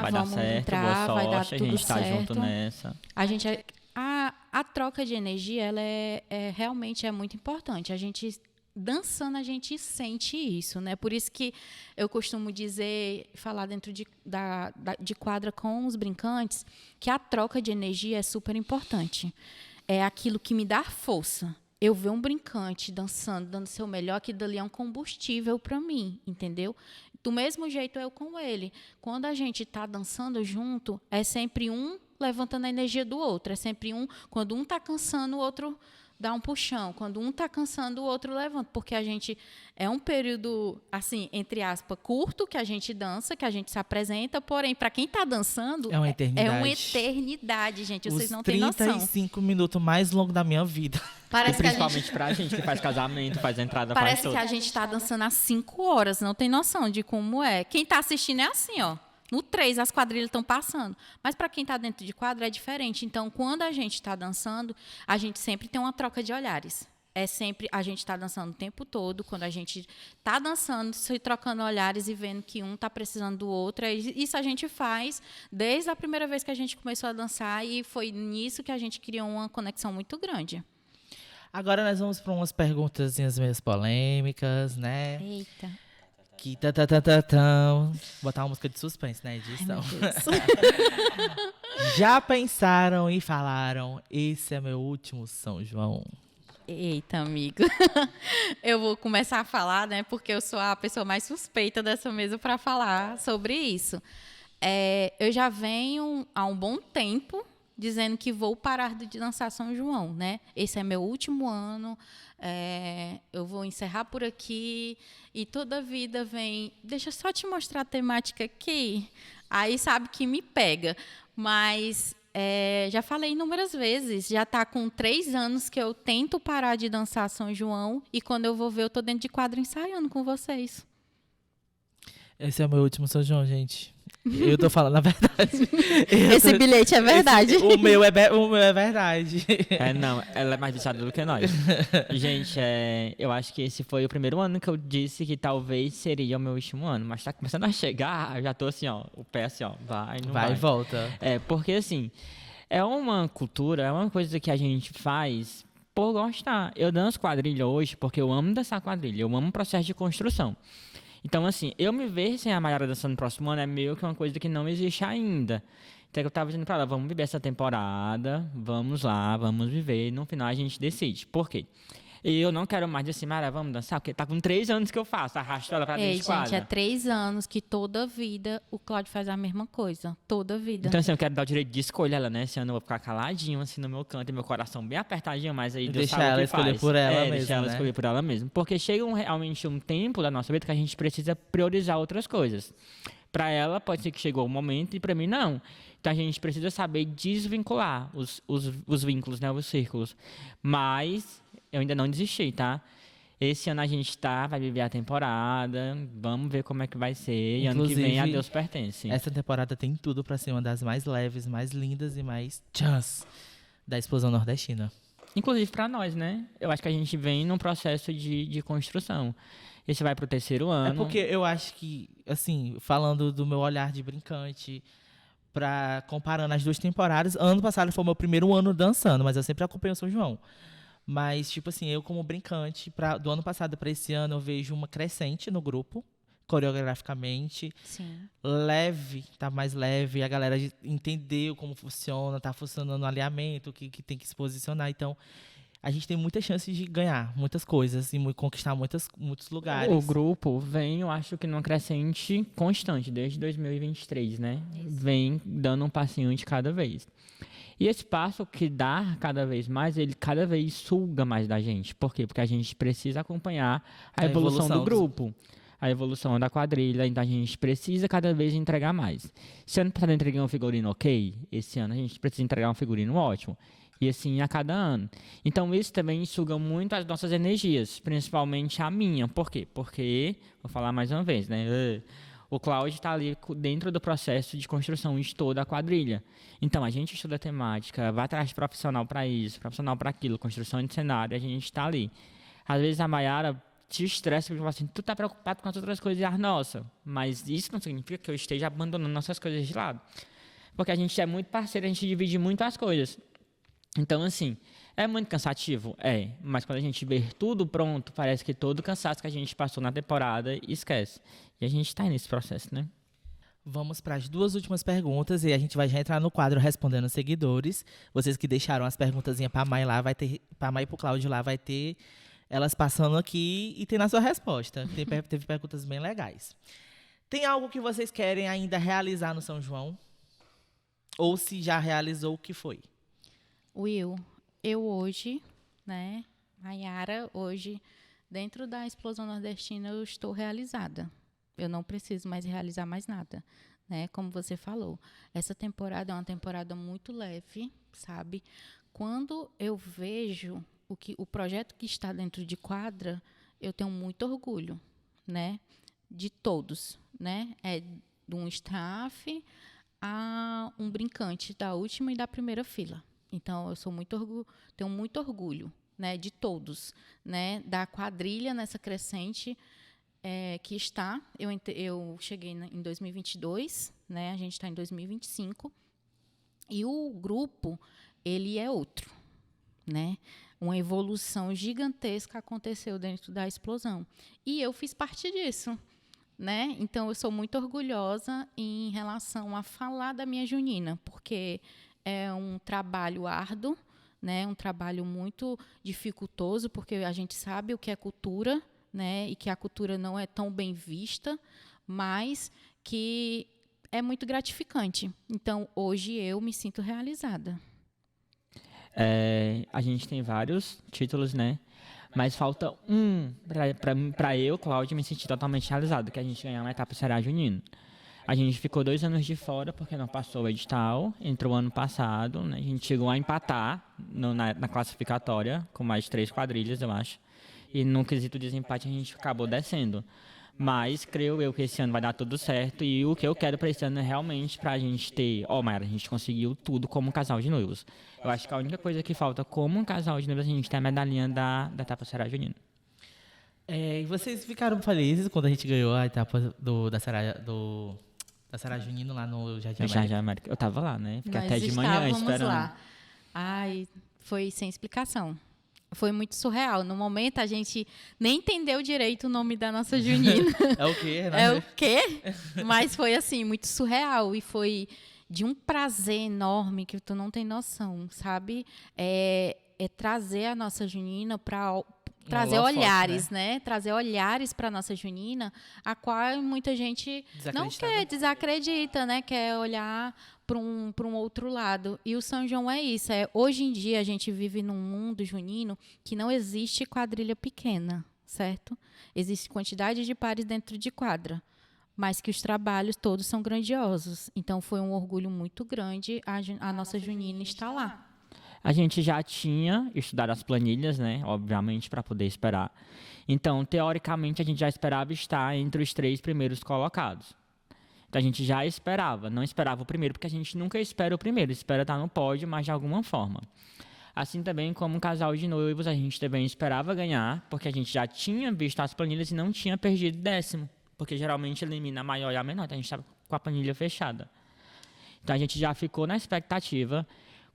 vai vamos dar certo, entrar, boa sorte, vai dar tudo a gente tá certo. junto nessa. A troca de energia, ela realmente é muito importante. A gente dançando, a gente sente isso, né? Por isso que eu costumo falar dentro de quadra com os brincantes, que a troca de energia é super importante. É aquilo que me dá força. Eu ver um brincante dançando, dando seu melhor, aquilo dali é um combustível para mim, entendeu? Do mesmo jeito eu com ele. Quando a gente está dançando junto, é sempre um levantando a energia do outro. É sempre quando um está cansando, o outro dá um puxão. Quando um está cansando, o outro levanta. Porque a gente é um período, assim, entre aspas, curto, que a gente dança, que a gente se apresenta. Porém, para quem está dançando, é uma eternidade. É uma eternidade, gente. Vocês não têm noção. 35 minutos mais longos da minha vida. Principalmente pra gente que faz casamento, faz entrada, Parece faz que a gente está dançando há 5 horas. Não tem noção de como é. Quem está assistindo é assim, ó. No 3, as quadrilhas estão passando. Mas para quem está dentro de quadra é diferente. Então, quando a gente está dançando, a gente sempre tem uma troca de olhares. É sempre a gente está dançando o tempo todo. Quando a gente está dançando, se trocando olhares e vendo que um está precisando do outro. Isso a gente faz desde a primeira vez que a gente começou a dançar. E foi nisso que a gente criou uma conexão muito grande. Agora nós vamos para umas perguntazinhas meio polêmicas, né? Eita. Que botar uma música de suspense na edição. Já pensaram e falaram, esse é meu último São João? Eita, amigo. Eu vou começar a falar, né? Porque eu sou a pessoa mais suspeita dessa mesa para falar sobre isso. Eu já venho há um bom tempo dizendo que vou parar de dançar São João, né? Esse é meu último ano. Eu vou encerrar por aqui e toda a vida vem, deixa eu só te mostrar a temática aqui, aí sabe que me pega, mas já falei inúmeras vezes, já está com 3 anos que eu tento parar de dançar São João e quando eu vou ver eu estou dentro de quadro ensaiando com vocês. Esse é o meu último São João, gente. Eu tô falando a verdade. Esse bilhete é verdade. O meu é verdade. Não, ela é mais viciada do que nós. Gente, eu acho que esse foi o primeiro ano que eu disse que talvez seria o meu último ano. Mas tá começando a chegar, eu já tô assim, ó, o pé assim, ó, vai, não vai. Vai e volta. Porque assim, é uma cultura, é uma coisa que a gente faz por gostar. Eu danço quadrilha hoje porque eu amo dançar quadrilha, eu amo o processo de construção. Então, assim, eu me ver sem a Mayara dançando no próximo ano é meio que uma coisa que não existe ainda. Então, eu tava dizendo pra ela, vamos viver essa temporada, vamos lá, vamos viver, e no final a gente decide. Por quê? E eu não quero mais dizer assim, Mayara, vamos dançar, porque tá com 3 anos que eu faço, arrasto ela pra dentro de quadra. Gente, é 3 anos que toda vida o Cláudio faz a mesma coisa, toda vida. Então, assim, eu quero dar o direito de escolher ela, né? Esse ano eu vou ficar caladinho, assim, no meu canto, e meu coração bem apertadinho, mas aí Deus sabe o que faz. Deixar ela escolher por ela mesmo, deixar ela né? escolher por ela mesmo. Porque chega realmente um tempo da nossa vida que a gente precisa priorizar outras coisas. Para ela, pode ser que chegou o momento, e para mim, não. Então, a gente precisa saber desvincular os vínculos, né? Os círculos. Mas eu ainda não desisti, tá? Esse ano a gente vai viver a temporada, vamos ver como é que vai ser. E ano que vem a Deus pertence. Essa temporada tem tudo pra ser uma das mais leves, mais lindas e mais da explosão nordestina. Inclusive para nós, né? Eu acho que a gente vem num processo de construção. Esse vai para o 3º ano. É porque eu acho que, assim, falando do meu olhar de brincante, comparando as 2 temporadas, ano passado foi o meu primeiro ano dançando, mas eu sempre acompanho o São João. Mas, tipo assim, eu como brincante, do ano passado para esse ano, eu vejo uma crescente no grupo, coreograficamente. Sim. Leve, tá mais leve, a galera entendeu como funciona, tá funcionando o alinhamento, que tem que se posicionar. Então, a gente tem muitas chances de ganhar muitas coisas e conquistar muitos lugares. O grupo vem, eu acho que numa crescente constante, desde 2023, né? Vem dando um passinho de cada vez. E esse passo que dá cada vez mais, ele cada vez suga mais da gente. Por quê? Porque a gente precisa acompanhar a evolução do grupo, a evolução da quadrilha, então a gente precisa cada vez entregar mais. Se ano passado eu entreguei um figurino ok, esse ano a gente precisa entregar um figurino ótimo. E assim a cada ano. Então isso também suga muito as nossas energias, principalmente a minha. Por quê? Porque, vou falar mais uma vez, né? O Cláudio está ali dentro do processo de construção de toda a quadrilha. Então a gente estuda temática, vai atrás de profissional para isso, profissional para aquilo, construção de cenário, a gente está ali. Às vezes a Mayara te estressa porque fala assim, tu tá preocupado com as outras coisas, nossa, mas isso não significa que eu esteja abandonando nossas coisas de lado. Porque a gente é muito parceiro, a gente divide muito as coisas. Então, assim, é muito cansativo? É, mas quando a gente vê tudo pronto, parece que todo o cansaço que a gente passou na temporada esquece. E a gente está nesse processo, né? Vamos para as 2 últimas perguntas e a gente vai já entrar no quadro Respondendo Seguidores. Vocês que deixaram as perguntazinhas para a Mai lá, para a Mai e para o Cláudio lá, vai ter elas passando aqui e tem na sua resposta. Teve perguntas bem legais. Tem algo que vocês querem ainda realizar no São João? Ou se já realizou, o que foi? Will, eu hoje, né, Mayara, hoje, dentro da Explosão Nordestina, eu estou realizada. Eu não preciso mais realizar mais nada, né? Como você falou, essa temporada é uma temporada muito leve, sabe? Quando eu vejo o projeto que está dentro de quadra, eu tenho muito orgulho, né? De todos, né? É de um staff a um brincante da última e da primeira fila. Então, eu tenho muito orgulho, né, de todos, né, da quadrilha nessa crescente que está. Eu cheguei em 2022, né, a gente está em 2025, e o grupo, ele é outro, né? Uma evolução gigantesca aconteceu dentro da Explosão. E eu fiz parte disso, né? Então, eu sou muito orgulhosa em relação a falar da minha junina, porque é um trabalho árduo, né? Um trabalho muito dificultoso, porque a gente sabe o que é cultura, né? E que a cultura não é tão bem vista, mas que é muito gratificante. Então, hoje eu me sinto realizada. A gente tem vários títulos, né? Mas falta um para eu, Cláudio, me sentir totalmente realizado, que a gente ganhar uma etapa Ceará Junino. A gente ficou 2 anos de fora porque não passou o edital, entrou ano passado, né? A gente chegou a empatar na classificatória com mais de 3 quadrilhas, eu acho. E no quesito de desempate a gente acabou descendo. Mas creio eu que esse ano vai dar tudo certo e o que eu quero para esse ano é realmente para a gente ter... Mayara, a gente conseguiu tudo como um casal de noivos. Eu acho que a única coisa que falta como um casal de noivos é a gente ter a medalhinha da etapa Ceará Junino. E vocês ficaram felizes quando a gente ganhou a etapa da Ceará Junino lá no Jardim América. Eu tava lá, né? Fiquei Nós até de manhã esperando. Lá. Ai, foi sem explicação. Foi muito surreal. No momento, a gente nem entendeu direito o nome da nossa junina. É o quê, Renato? É o quê? Mas foi, assim, muito surreal. E foi de um prazer enorme que tu não tem noção, sabe? É trazer a nossa junina para... trazer olhares, né? Trazer olhares para a nossa junina, a qual muita gente não quer, desacredita, né? Quer olhar para um outro lado. E o São João é isso. Hoje em dia, a gente vive num mundo junino que não existe quadrilha pequena, certo? Existe quantidade de pares dentro de quadra, mas que os trabalhos todos são grandiosos. Então, foi um orgulho muito grande a nossa junina estar lá. A gente já tinha estudado as planilhas, né? Obviamente, para poder esperar. Então, teoricamente, a gente já esperava estar entre os 3 primeiros colocados. Então, a gente já esperava. Não esperava o primeiro, porque a gente nunca espera o primeiro. Espera estar no pódio, mas de alguma forma. Assim também como um casal de noivos, a gente também esperava ganhar, porque a gente já tinha visto as planilhas e não tinha perdido décimo, porque geralmente elimina a maior e a menor, então a gente estava com a planilha fechada. Então a gente já ficou na expectativa.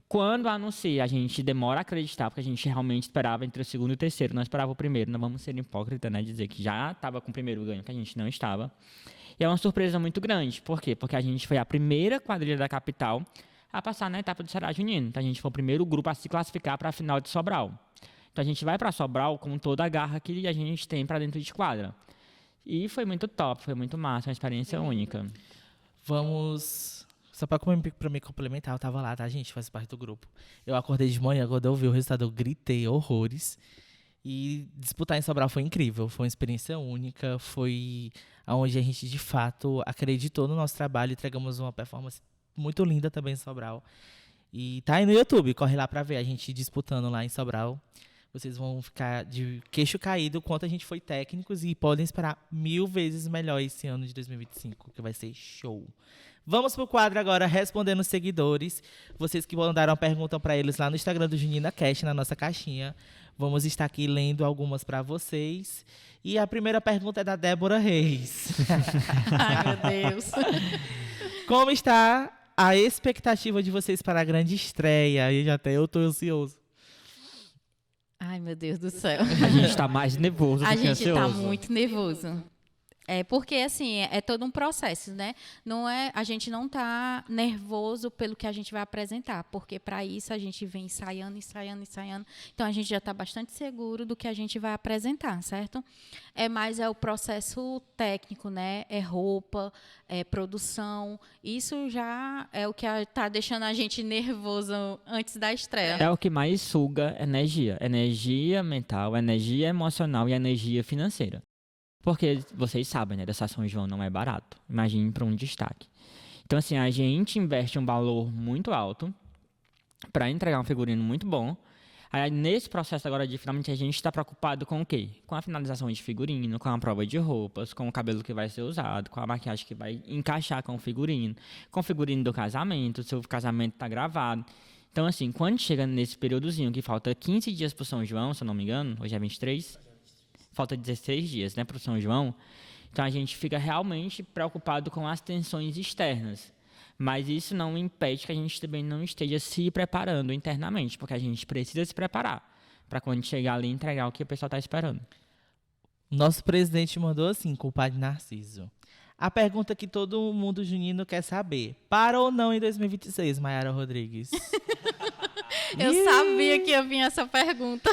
Quando anuncia, a gente demora a acreditar, porque a gente realmente esperava entre o segundo e o terceiro, não esperava o primeiro. Não vamos ser hipócritas, né? Dizer que já estava com o primeiro ganho, que a gente não estava. E é uma surpresa muito grande. Por quê? Porque a gente foi a primeira quadrilha da capital a passar na etapa do Ceará Junino. Então a gente foi o primeiro grupo a se classificar para a final de Sobral. Então a gente vai para Sobral com toda a garra que a gente tem para dentro de quadra. E foi muito top, foi muito massa, uma experiência única. Vamos... Só pra me complementar, eu tava lá, tá, gente? Faz parte do grupo. Eu acordei de manhã, quando eu vi o resultado, eu gritei horrores. E disputar em Sobral foi incrível. Foi uma experiência única. Foi onde a gente, de fato, acreditou no nosso trabalho. Entregamos uma performance muito linda também em Sobral. E tá aí no YouTube, corre lá pra ver a gente disputando lá em Sobral. Vocês vão ficar de queixo caído quanto a gente foi técnicos e podem esperar 1000 vezes melhor esse ano de 2025, que vai ser show. Vamos pro quadro agora, respondendo os seguidores. Vocês que mandaram pergunta para eles lá no Instagram do Junina Cast, na nossa caixinha. Vamos estar aqui lendo algumas para vocês. E a primeira pergunta é da Débora Reis. Ai, meu Deus. Como está a expectativa de vocês para a grande estreia? E até eu tô ansioso. Ai, meu Deus do céu. A gente está mais nervoso do A que gente ansioso. tá muito nervoso. Porque, assim, é todo um processo, né? A gente não tá nervoso pelo que a gente vai apresentar, porque para isso a gente vem ensaiando. Então, a gente já está bastante seguro do que a gente vai apresentar, certo? Mas é o processo técnico, né? É roupa, é produção. Isso já é o que tá deixando a gente nervoso antes da estreia. É o que mais suga energia. Energia mental, energia emocional e energia financeira. Porque vocês sabem, né? Dessa São João não é barato. Imagine para um destaque. Então, assim, a gente investe um valor muito alto para entregar um figurino muito bom. Aí, nesse processo agora de finalmente, a gente está preocupado com o quê? Com a finalização de figurino, com a prova de roupas, com o cabelo que vai ser usado, com a maquiagem que vai encaixar com o figurino do casamento, se o casamento está gravado. Então, assim, quando chega nesse períodozinho que falta 15 dias para o São João, se eu não me engano, hoje é 23... Falta 16 dias, né, para o São João. Então, a gente fica realmente preocupado com as tensões externas. Mas isso não impede que a gente também não esteja se preparando internamente, porque a gente precisa se preparar para quando chegar ali entregar o que o pessoal está esperando. Nosso presidente mandou assim, culpado Narciso. A pergunta que todo mundo junino quer saber. Para ou não em 2026, Mayara Rodrigues? Eu sabia que ia vir essa pergunta.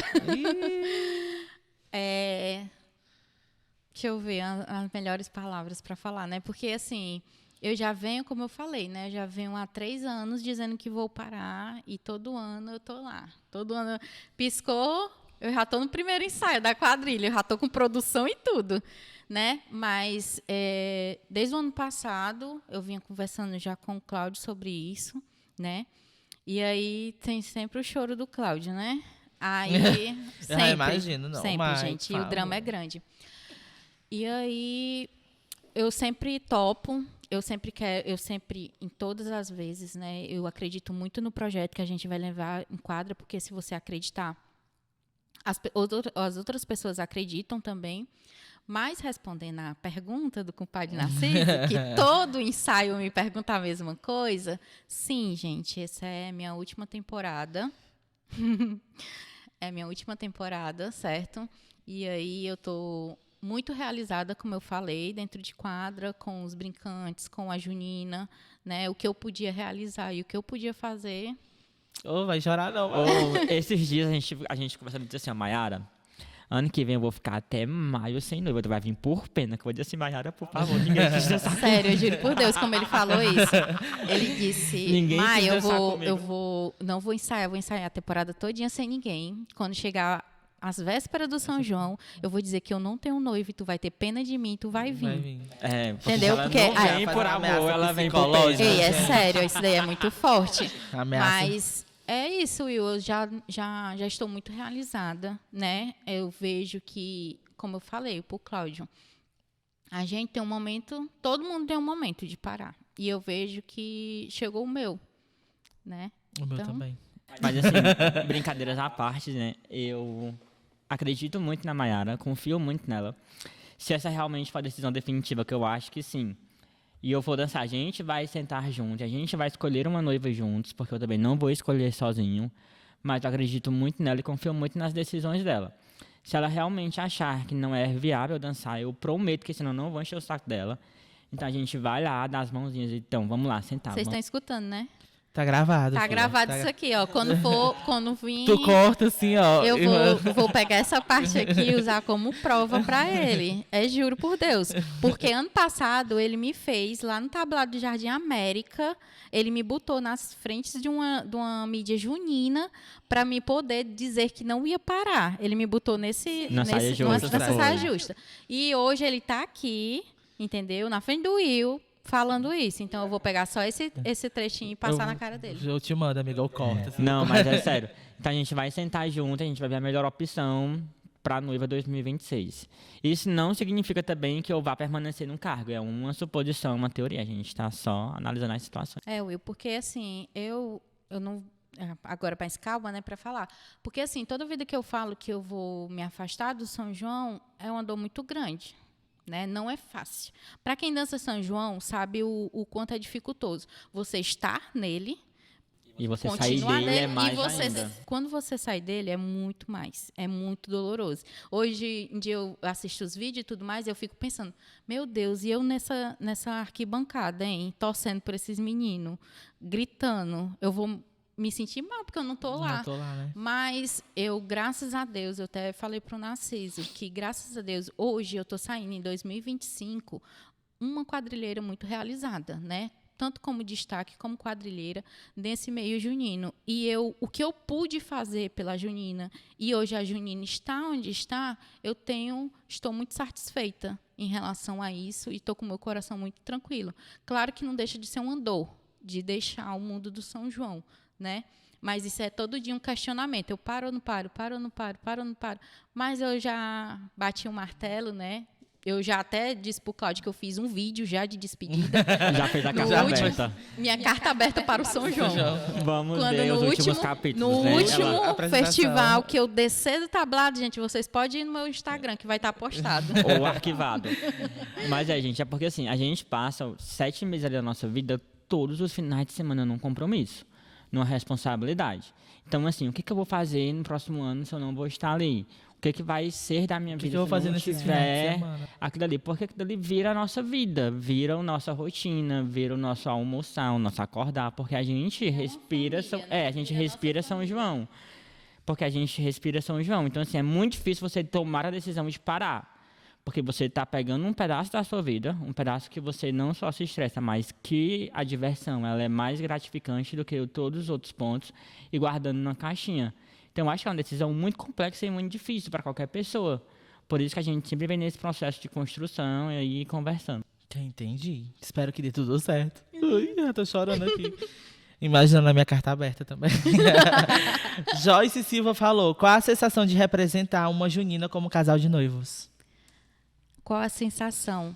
Deixa eu ver as melhores palavras para falar, né? Porque, assim, eu já venho, como eu falei, né? Eu já venho há 3 anos dizendo que vou parar e todo ano eu tô lá. Todo ano piscou, eu já tô no primeiro ensaio da quadrilha, eu já tô com produção e tudo, né? Mas, desde o ano passado, eu vinha conversando já com o Cláudio sobre isso, né? E aí tem sempre o choro do Cláudio, né? Aí, sempre, imagino, não, sempre, mas, gente, e o drama é grande. E aí, eu sempre topo, eu sempre, em todas as vezes, né, eu acredito muito no projeto que a gente vai levar em quadra, porque se você acreditar, as outras pessoas acreditam também. Mas, respondendo à pergunta do compadre Narciso, que todo ensaio me pergunta a mesma coisa, sim, gente, essa é a minha última temporada. É minha última temporada, certo? E aí eu tô muito realizada, como eu falei, dentro de quadra, com os brincantes, com a Junina, né? O que eu podia realizar e o que eu podia fazer. Vai chorar não. Esses dias a gente conversando e disse assim, Mayara, ano que vem eu vou ficar até maio sem noiva. Tu vai vir por pena, que eu vou dizer assim, Mayara, por favor, ninguém quis dançar. Sério, eu juro por Deus, como ele falou isso. Ele disse, Mai, não vou ensaiar a temporada todinha sem ninguém. Quando chegar às vésperas do São João, eu vou dizer que eu não tenho noivo e tu vai ter pena de mim, tu vai vir. Entendeu? Porque ela não vem por amor, ela vem por pena. Ei, é sério, isso daí é muito forte. Ameaça. Mas é isso, Will, eu já estou muito realizada, né? Eu vejo que, como eu falei pro Cláudio, a gente tem um momento, todo mundo tem um momento de parar. E eu vejo que chegou o meu, né? O meu também. Mas assim, brincadeiras à parte, né? Eu acredito muito na Mayara, confio muito nela. Se essa realmente for a decisão definitiva, que eu acho que sim, e eu for dançar, a gente vai sentar junto, a gente vai escolher uma noiva juntos, porque eu também não vou escolher sozinho, mas eu acredito muito nela e confio muito nas decisões dela. Se ela realmente achar que não é viável dançar, eu prometo que senão eu não vou encher o saco dela. Então a gente vai lá, dá as mãozinhas, então vamos lá, sentar. Vocês estão escutando, né? Tá gravado. Tá filha. gravado isso aqui, ó. Quando vir, Tu corta assim, ó. eu vou pegar essa parte aqui e usar como prova pra ele. Juro por Deus. Porque ano passado ele me fez, lá no tablado do Jardim América, ele me botou nas frentes de uma mídia junina pra me poder dizer que não ia parar. Ele me botou nessa saia justa. E hoje ele tá aqui, entendeu? Na frente do Will, falando isso. Então eu vou pegar só esse trechinho e passar na cara dele. Eu te mando, amiga, eu corto. Assim. Não, mas é sério. Então a gente vai sentar junto, a gente vai ver a melhor opção para a noiva 2026. Isso não significa também que eu vá permanecer no cargo. É uma suposição, uma teoria. A gente está só analisando as situações. Will, porque assim, eu não... Agora, mais calma, né, para falar. Porque assim, toda vida que eu falo que eu vou me afastar do São João, é uma dor muito grande. Né? Não é fácil. Para quem dança São João, sabe o quanto é dificultoso. Você estar nele, e você sair dele é mais ainda. Quando você sai dele, é muito mais. É muito doloroso. Hoje em dia eu assisto os vídeos e tudo mais, eu fico pensando, meu Deus, e eu nessa arquibancada, hein? Torcendo por esses meninos, gritando. Eu vou me sentir mal, porque eu não estou lá. Não tô lá, né? Mas eu, graças a Deus, eu até falei para o Narciso, que graças a Deus, hoje eu estou saindo em 2025, uma quadrilheira muito realizada, né? Tanto como destaque, como quadrilheira, nesse meio junino. E o que eu pude fazer pela junina, e hoje a junina está onde está, estou muito satisfeita em relação a isso, e estou com o meu coração muito tranquilo. Claro que não deixa de ser uma dor, de deixar o mundo do São João, né? Mas isso é todo dia um questionamento. Eu paro ou não paro, paro ou não paro, paro ou não paro. Mas eu já bati o martelo, né? Eu já até disse pro Cláudio que eu fiz um vídeo já de despedida. Já fez a carta aberta. Minha carta aberta para o São João. Vamos ver os últimos capítulos. No né? último festival que eu descer do tablado, gente, vocês podem ir no meu Instagram, que vai estar postado. Ou arquivado. Mas gente, é porque assim, a gente passa 7 meses ali da nossa vida, todos os finais de semana num compromisso, numa responsabilidade. Então, assim, o que eu vou fazer no próximo ano se eu não vou estar ali? O que vai ser da minha vida se eu vou fazer nesses finais de semana? Aquilo ali? Porque aquilo ali vira a nossa vida, vira a nossa rotina, vira o nosso almoçar, o nosso acordar, porque a gente respira, a gente respira São João. Porque a gente respira São João. Então, assim, é muito difícil você tomar a decisão de parar. Porque você está pegando um pedaço da sua vida, um pedaço que você não só se estressa, mas que a diversão ela é mais gratificante do que todos os outros pontos, e guardando numa caixinha. Então, eu acho que é uma decisão muito complexa e muito difícil para qualquer pessoa. Por isso que a gente sempre vem nesse processo de construção e aí conversando. Entendi. Espero que dê tudo certo. Ui, eu tô chorando aqui. Imaginando a minha carta aberta também. Joyce Silva falou, qual a sensação de representar uma junina como casal de noivos? Qual a sensação?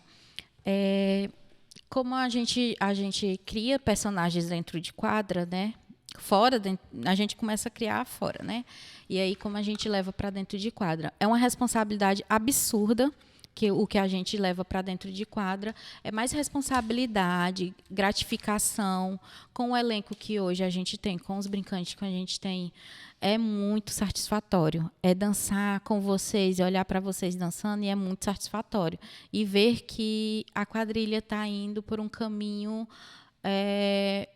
Como a gente cria personagens dentro de quadra, né? A gente começa a criar fora, né? E aí, como a gente leva para dentro de quadra? É uma responsabilidade absurda, que o que a gente leva para dentro de quadra é mais responsabilidade, gratificação, com o elenco que hoje a gente tem, com os brincantes que a gente tem, é muito satisfatório. É dançar com vocês, olhar para vocês dançando, e é muito satisfatório. E ver que a quadrilha está indo por um caminho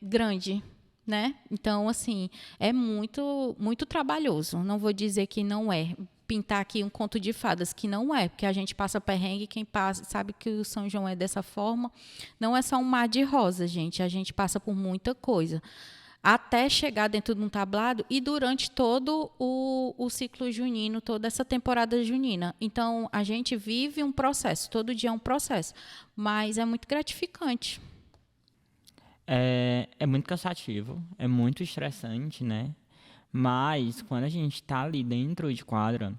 grande, né? Então, assim, é muito, muito trabalhoso. Não vou dizer que não é. Pintar aqui um conto de fadas, que não é, porque a gente passa perrengue, quem passa sabe que o São João é dessa forma. Não é só um mar de rosa, gente. A gente passa por muita coisa. Até chegar dentro de um tablado e durante todo o ciclo junino, toda essa temporada junina. Então, a gente vive um processo, todo dia é um processo, mas é muito gratificante. É muito cansativo, é muito estressante, né? Mas, quando a gente está ali dentro de quadra,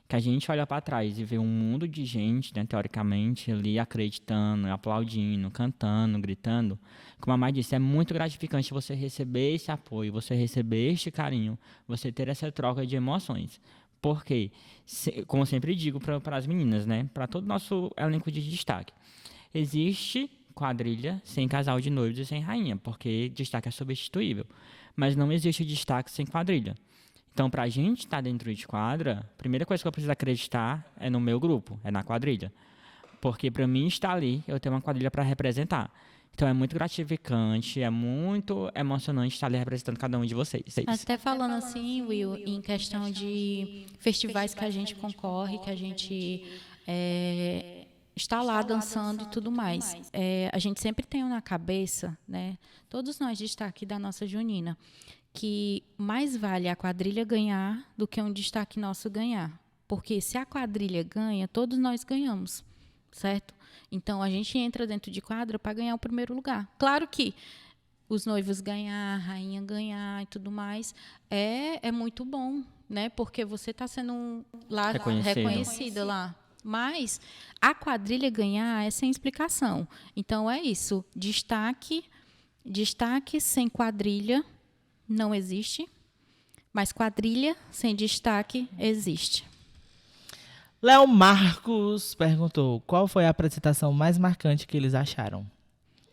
que a gente olha para trás e vê um mundo de gente, né, teoricamente, ali acreditando, aplaudindo, cantando, gritando, como a Mai disse, é muito gratificante você receber esse apoio, você receber este carinho, você ter essa troca de emoções. Porque, como eu sempre digo para as meninas, né, para todo o nosso elenco de destaque, existe quadrilha sem casal de noivos e sem rainha, porque destaque é substituível. Mas não existe destaque sem quadrilha. Então, para a gente estar dentro de quadra, a primeira coisa que eu preciso acreditar é no meu grupo, é na quadrilha. Porque para mim estar ali, eu tenho uma quadrilha para representar. Então, é muito gratificante, é muito emocionante estar ali representando cada um de vocês. Até falando assim, Will, em questão de festivais que a gente concorre, que a gente está lá dançando e tudo mais. A gente sempre tem na cabeça, né, todos nós de destaque da nossa junina, que mais vale a quadrilha ganhar do que um destaque nosso ganhar. Porque se a quadrilha ganha, todos nós ganhamos, certo? Então, a gente entra dentro de quadra para ganhar o primeiro lugar. Claro que os noivos ganhar, a rainha ganhar e tudo mais, é muito bom, né? Porque você está sendo lá reconhecida lá. Mas a quadrilha ganhar é sem explicação. Então, é isso. Destaque sem quadrilha não existe, mas quadrilha sem destaque existe. Léo Marcos perguntou qual foi a apresentação mais marcante que eles acharam.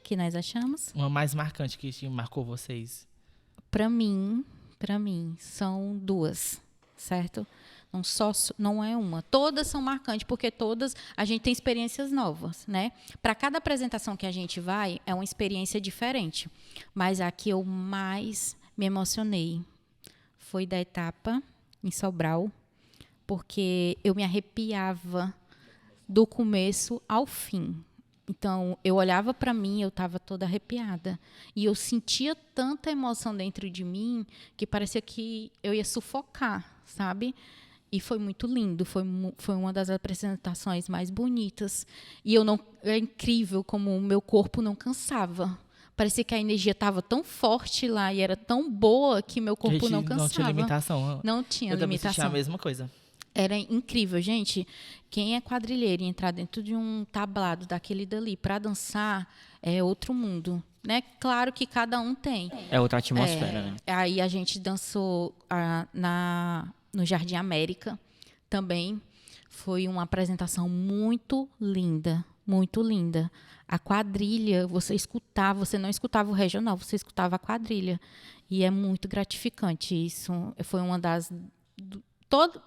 Que nós achamos? Uma mais marcante que marcou vocês. Para mim, são duas, certo? Não é uma. Todas são marcantes, porque todas a gente tem experiências novas, né? Para cada apresentação que a gente vai, é uma experiência diferente. Mas a que eu mais me emocionei foi da etapa em Sobral, porque eu me arrepiava do começo ao fim. Então, eu olhava para mim, eu estava toda arrepiada. E eu sentia tanta emoção dentro de mim que parecia que eu ia sufocar, sabe? E foi muito lindo, foi uma das apresentações mais bonitas. E é incrível como o meu corpo não cansava. Parecia que a energia estava tão forte lá e era tão boa que meu corpo não cansava. Não tinha limitação. Não tinha limitação. Eu também sentia a mesma coisa. Era incrível, gente. Quem é quadrilheiro e entrar dentro de um tablado daquele dali para dançar é outro mundo, né? Claro que cada um tem. É outra atmosfera, né? Aí a gente dançou no Jardim América também. Foi uma apresentação muito linda, muito linda. A quadrilha, você não escutava o regional, você escutava a quadrilha. E é muito gratificante isso. Foi uma das...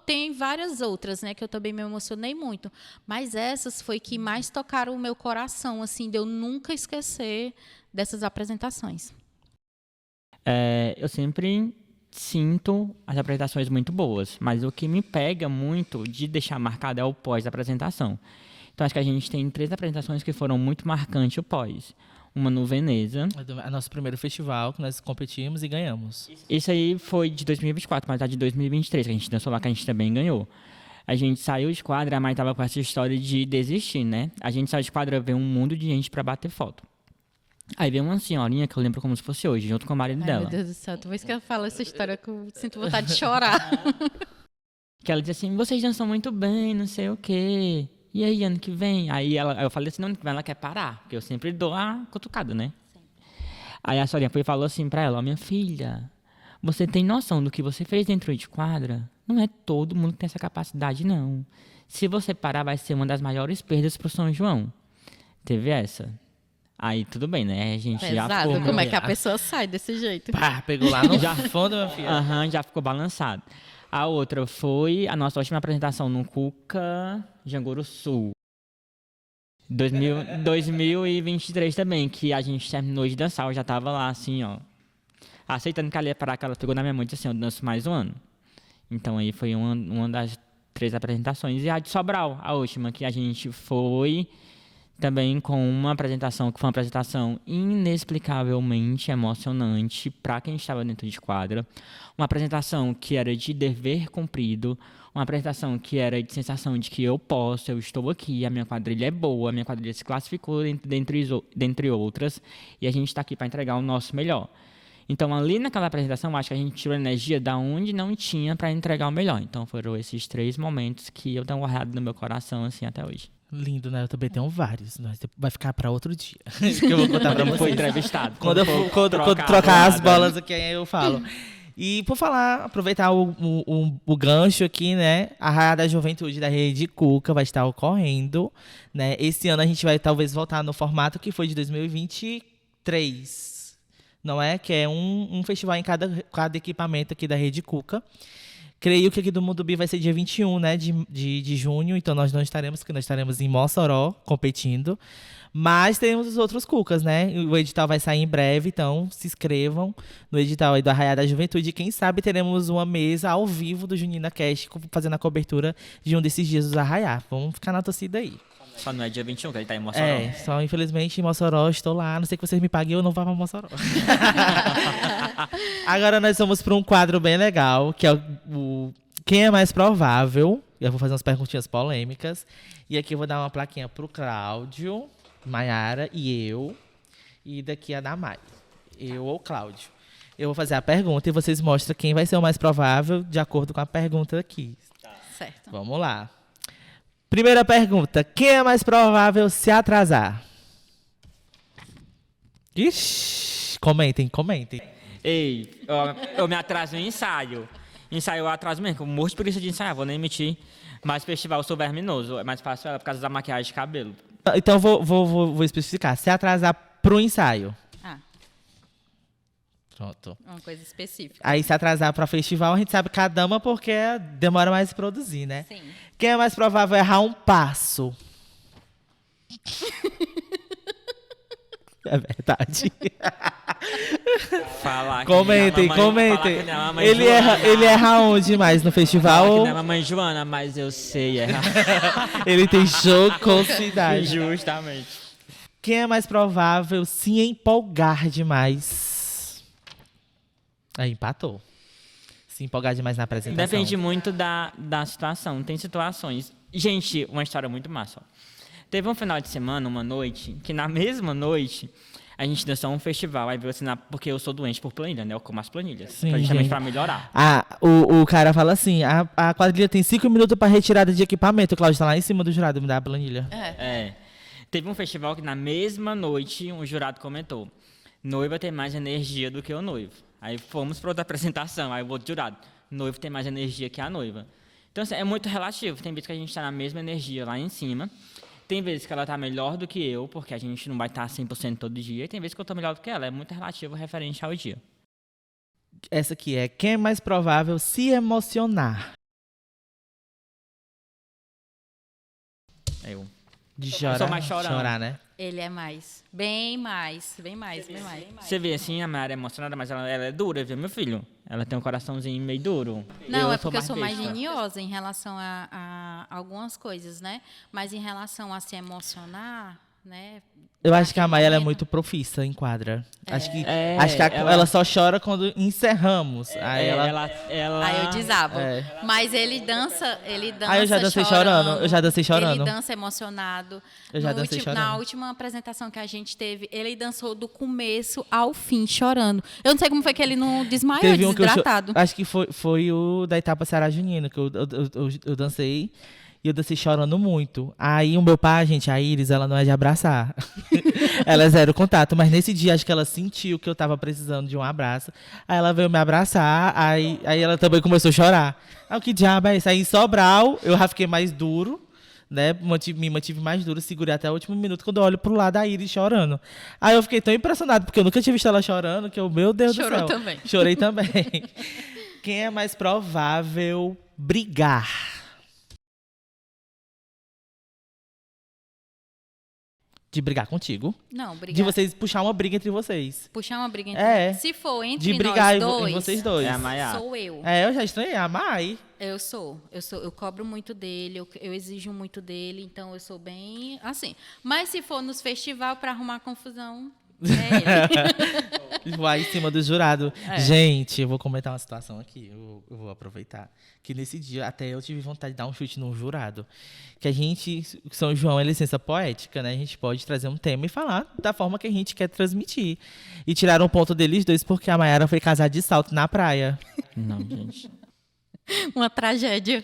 Tem várias outras, né, que eu também me emocionei muito. Mas essas foi que mais tocaram o meu coração, assim, de eu nunca esquecer dessas apresentações. Eu sempre sinto as apresentações muito boas, mas o que me pega muito de deixar marcado é o pós-apresentação. Então, acho que a gente tem 3 apresentações que foram muito marcantes o pós. Uma no Veneza. É o nosso primeiro festival que nós competimos e ganhamos. Isso aí foi de 2024, mas a de 2023, que a gente dançou lá, que a gente também ganhou. A gente saiu de quadra, a Mai tava com essa história de desistir, né? A gente saiu de quadra, veio um mundo de gente pra bater foto. Aí veio uma senhorinha, que eu lembro como se fosse hoje, junto com o marido dela. Meu Deus do céu, toda vez que eu falo essa história, que eu sinto vontade de chorar. Que ela dizia assim, vocês dançam muito bem, não sei o quê. E aí, ano que vem? Aí eu falei assim, ano que vem ela quer parar, porque eu sempre dou a cutucada, né? Sim. Aí a senhorinha foi e falou assim pra ela, ó, minha filha, você tem noção do que você fez dentro de quadra? Não é todo mundo que tem essa capacidade, não. Se você parar, vai ser uma das maiores perdas pro São João. Teve essa. Aí tudo bem, né? A gente já ficou... Como é que a pessoa sai desse jeito? Pá, pegou lá no fundo, minha filha. Já ficou balançado. A outra foi a nossa última apresentação no Cuca, Janguru Sul. 2023 também, que a gente terminou de dançar. Eu já tava lá, assim, ó, aceitando que ela ia parar, que ela pegou na minha mão e disse assim, eu danço mais um ano. Então aí foi uma das 3 apresentações. E a de Sobral, a última, que a gente foi também com uma apresentação que foi uma apresentação inexplicavelmente emocionante para quem estava dentro de quadra. Uma apresentação que era de dever cumprido, uma apresentação que era de sensação de que eu posso, eu estou aqui, a minha quadrilha é boa, a minha quadrilha se classificou dentre outras, e a gente está aqui para entregar o nosso melhor. Então, ali naquela apresentação, acho que a gente tirou energia da onde não tinha para entregar o melhor. Então, foram esses 3 momentos que eu tenho guardado no meu coração, assim, até hoje. Lindo, né? Eu também tenho vários. Mas vai ficar para outro dia. Que eu vou contar para Quando foi vocês. entrevistado. Quando eu for trocar as bolas aqui, aí eu falo. E por falar, aproveitar o gancho aqui, né? A Raia da Juventude da Rede Cuca vai estar ocorrendo, né? Esse ano a gente vai talvez voltar no formato que foi de 2023, não é? Que é um festival em cada equipamento aqui da Rede Cuca. Creio que aqui do Mundo Bi vai ser dia 21, né, de junho, então nós não estaremos, porque nós estaremos em Mossoró competindo. Mas temos os outros Cucas, né? O edital vai sair em breve, então se inscrevam no edital aí do Arraiá da Juventude. E quem sabe teremos uma mesa ao vivo do Junina Cast fazendo a cobertura de um desses dias dos Arraiá. Vamos ficar na torcida aí. Só não é dia 21, que ele tá em Mossoró. Só infelizmente em Mossoró, estou lá. A não sei que vocês me paguem, eu não vou pra Mossoró. Agora nós vamos para um quadro bem legal, que é o Quem é Mais Provável. Eu vou fazer umas perguntinhas polêmicas. E aqui eu vou dar uma plaquinha pro Cláudio, Maiara e eu. E daqui a da Mai. Eu ou Cláudio. Eu vou fazer a pergunta e vocês mostram quem vai ser o mais provável de acordo com a pergunta aqui. Certo. Vamos lá. Primeira pergunta. Quem é mais provável se atrasar? Ixi, comentem. Ei, eu me atraso em ensaio. Ensaio eu atraso mesmo, eu morro de preguiça de ensaiar, vou nem mentir. Mas festival eu sou verminoso, é mais fácil ela por causa da maquiagem de cabelo. Então vou especificar. Se atrasar pro ensaio. Pronto. Uma coisa específica. Aí se atrasar para festival, a gente sabe que a dama porque demora mais a produzir, né? Sim. Quem é mais provável errar um passo? É verdade. Falar que Comentem. Ele erra onde mais? No festival? Falar que não é mamãe Joana, mas eu sei errar. Ele tem jocosidade. Justamente. Quem é mais provável se empolgar demais? Aí empatou. Se empolgar demais na apresentação. Depende muito da situação. Tem situações. Gente, uma história muito massa. Ó. Teve um final de semana, uma noite, que na mesma noite a gente dançou um festival. Aí veio assim, porque eu sou doente por planilha, né? Eu como as planilhas. Sim, justamente para melhorar. O cara fala assim, a quadrilha tem 5 minutos para retirada de equipamento. O Cláudio tá lá em cima do jurado, me dá a planilha. Teve um festival que na mesma noite um jurado comentou: noiva tem mais energia do que o noivo. Aí fomos para outra apresentação, aí o outro jurado: noivo tem mais energia que a noiva. Então assim, é muito relativo. Tem vezes que a gente está na mesma energia lá em cima. Tem vezes que ela está melhor do que eu, porque a gente não vai estar 100% todo dia. E tem vezes que eu estou melhor do que ela. É muito relativo referente ao dia. Essa aqui é: quem é mais provável se emocionar? Eu. De Eu sou mais chorão. chorar, né? Ele é mais. Bem mais. Você vê assim, a Mayara é emocionada, mas ela é dura, viu, meu filho? Ela tem um coraçãozinho meio duro. Não, é porque eu sou mais besta. geniosa em relação a algumas coisas, né? Mas em relação a se emocionar, né? Eu acho que a Maia ela é momento. muito profissa em quadra. Acho que ela- ela só chora quando encerramos. Aí ela... Aí eu desabo. É. Mas ele dança eu já dancei chorando. Eu já dancei chorando. Ele dança emocionado. Eu já dancei Na chorando. última apresentação que a gente teve, ele dançou do começo ao fim, chorando. Eu não sei como foi que ele não desmaiou, Teve um que desidratado. acho que foi o da etapa Ceará Junino, que eu dancei. E eu dancei chorando muito. Aí o meu pai, gente, a Iris, ela não é de abraçar. Ela é zero contato. Mas nesse dia, acho que ela sentiu que eu tava precisando de um abraço. Aí ela veio me abraçar. Aí ela também começou a chorar. Aí que diabo é isso? Aí em Sobral, eu já fiquei mais duro. Né? Me mantive mais duro. Segurei até o último minuto quando eu olho pro lado da Iris chorando. Aí eu fiquei tão impressionado, porque eu nunca tinha visto ela chorando, que eu, meu Deus do céu. Chorou também. Chorei também. Quem é mais provável brigar? De brigar contigo. Não, brigar. De vocês puxar uma briga entre vocês. Puxar uma briga entre É. Se for entre De brigar nós dois, em vocês dois. É a Maiara. sou eu. Eu já estranhei. A Mai. Eu cobro muito dele, eu exijo muito dele, então eu sou bem assim. Mas se for nos festival para arrumar confusão, É ele. Vai em cima do jurado. É. Gente, eu vou comentar uma situação aqui. Eu vou aproveitar. Que nesse dia, até eu tive vontade de dar um chute num jurado. Que a gente, São João é licença poética, né? A gente pode trazer um tema e falar da forma que a gente quer transmitir. E tiraram um ponto deles dois porque a Mayara foi casar de salto na praia. Não, gente. Uma tragédia.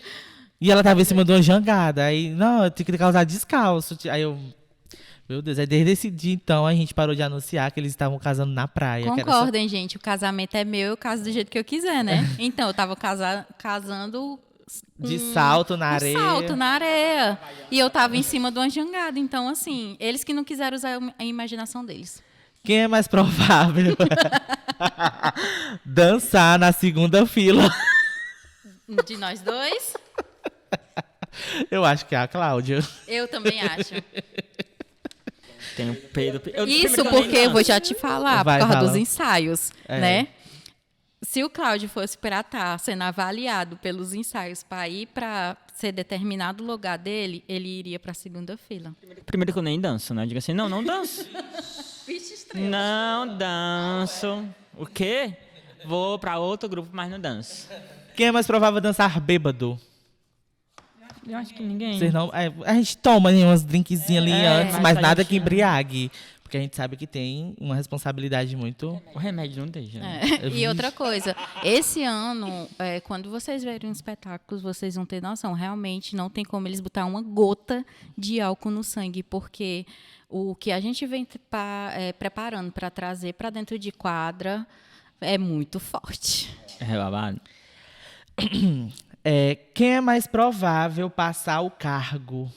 E ela tava em cima de uma jangada. Aí, não, eu tenho que causar descalço. Aí eu... Meu Deus, aí desde esse dia, então, a gente parou de anunciar que eles estavam casando na praia. que era só- Concordem, gente. O casamento é meu, eu caso do jeito que eu quiser, né? Então, eu tava casando De salto na areia. salto na areia. E eu tava em cima de uma jangada. Então, assim, eles que não quiseram usar a imaginação deles. Quem é mais provável dançar na segunda fila? De nós dois, Eu acho que é a Cláudia. eu também acho. Tem o Pedro. Isso porque eu vou já te falar, Vai, por causa fala. dos ensaios, É. né? Se o Cláudio fosse para estar sendo avaliado pelos ensaios para ir para ser determinado o lugar dele, ele iria para a segunda fila. Primeiro que eu nem danço, né? Eu digo assim, não danço. Não danço. O quê? Vou pra outro grupo, mas não danço. Quem é mais provável dançar bêbado? Eu acho que ninguém. Vocês não, a gente toma umas drinkzinhas ali antes, mas mas a nada gente que embriague. Porque a gente sabe que tem uma responsabilidade muito... O remédio não deixa. né? É. E outra coisa, esse ano, quando vocês verem os espetáculos, vocês vão ter noção, realmente não tem como eles botar uma gota de álcool no sangue, porque o que a gente vem preparando para trazer para dentro de quadra é muito forte. É babado. Quem é mais provável passar o cargo?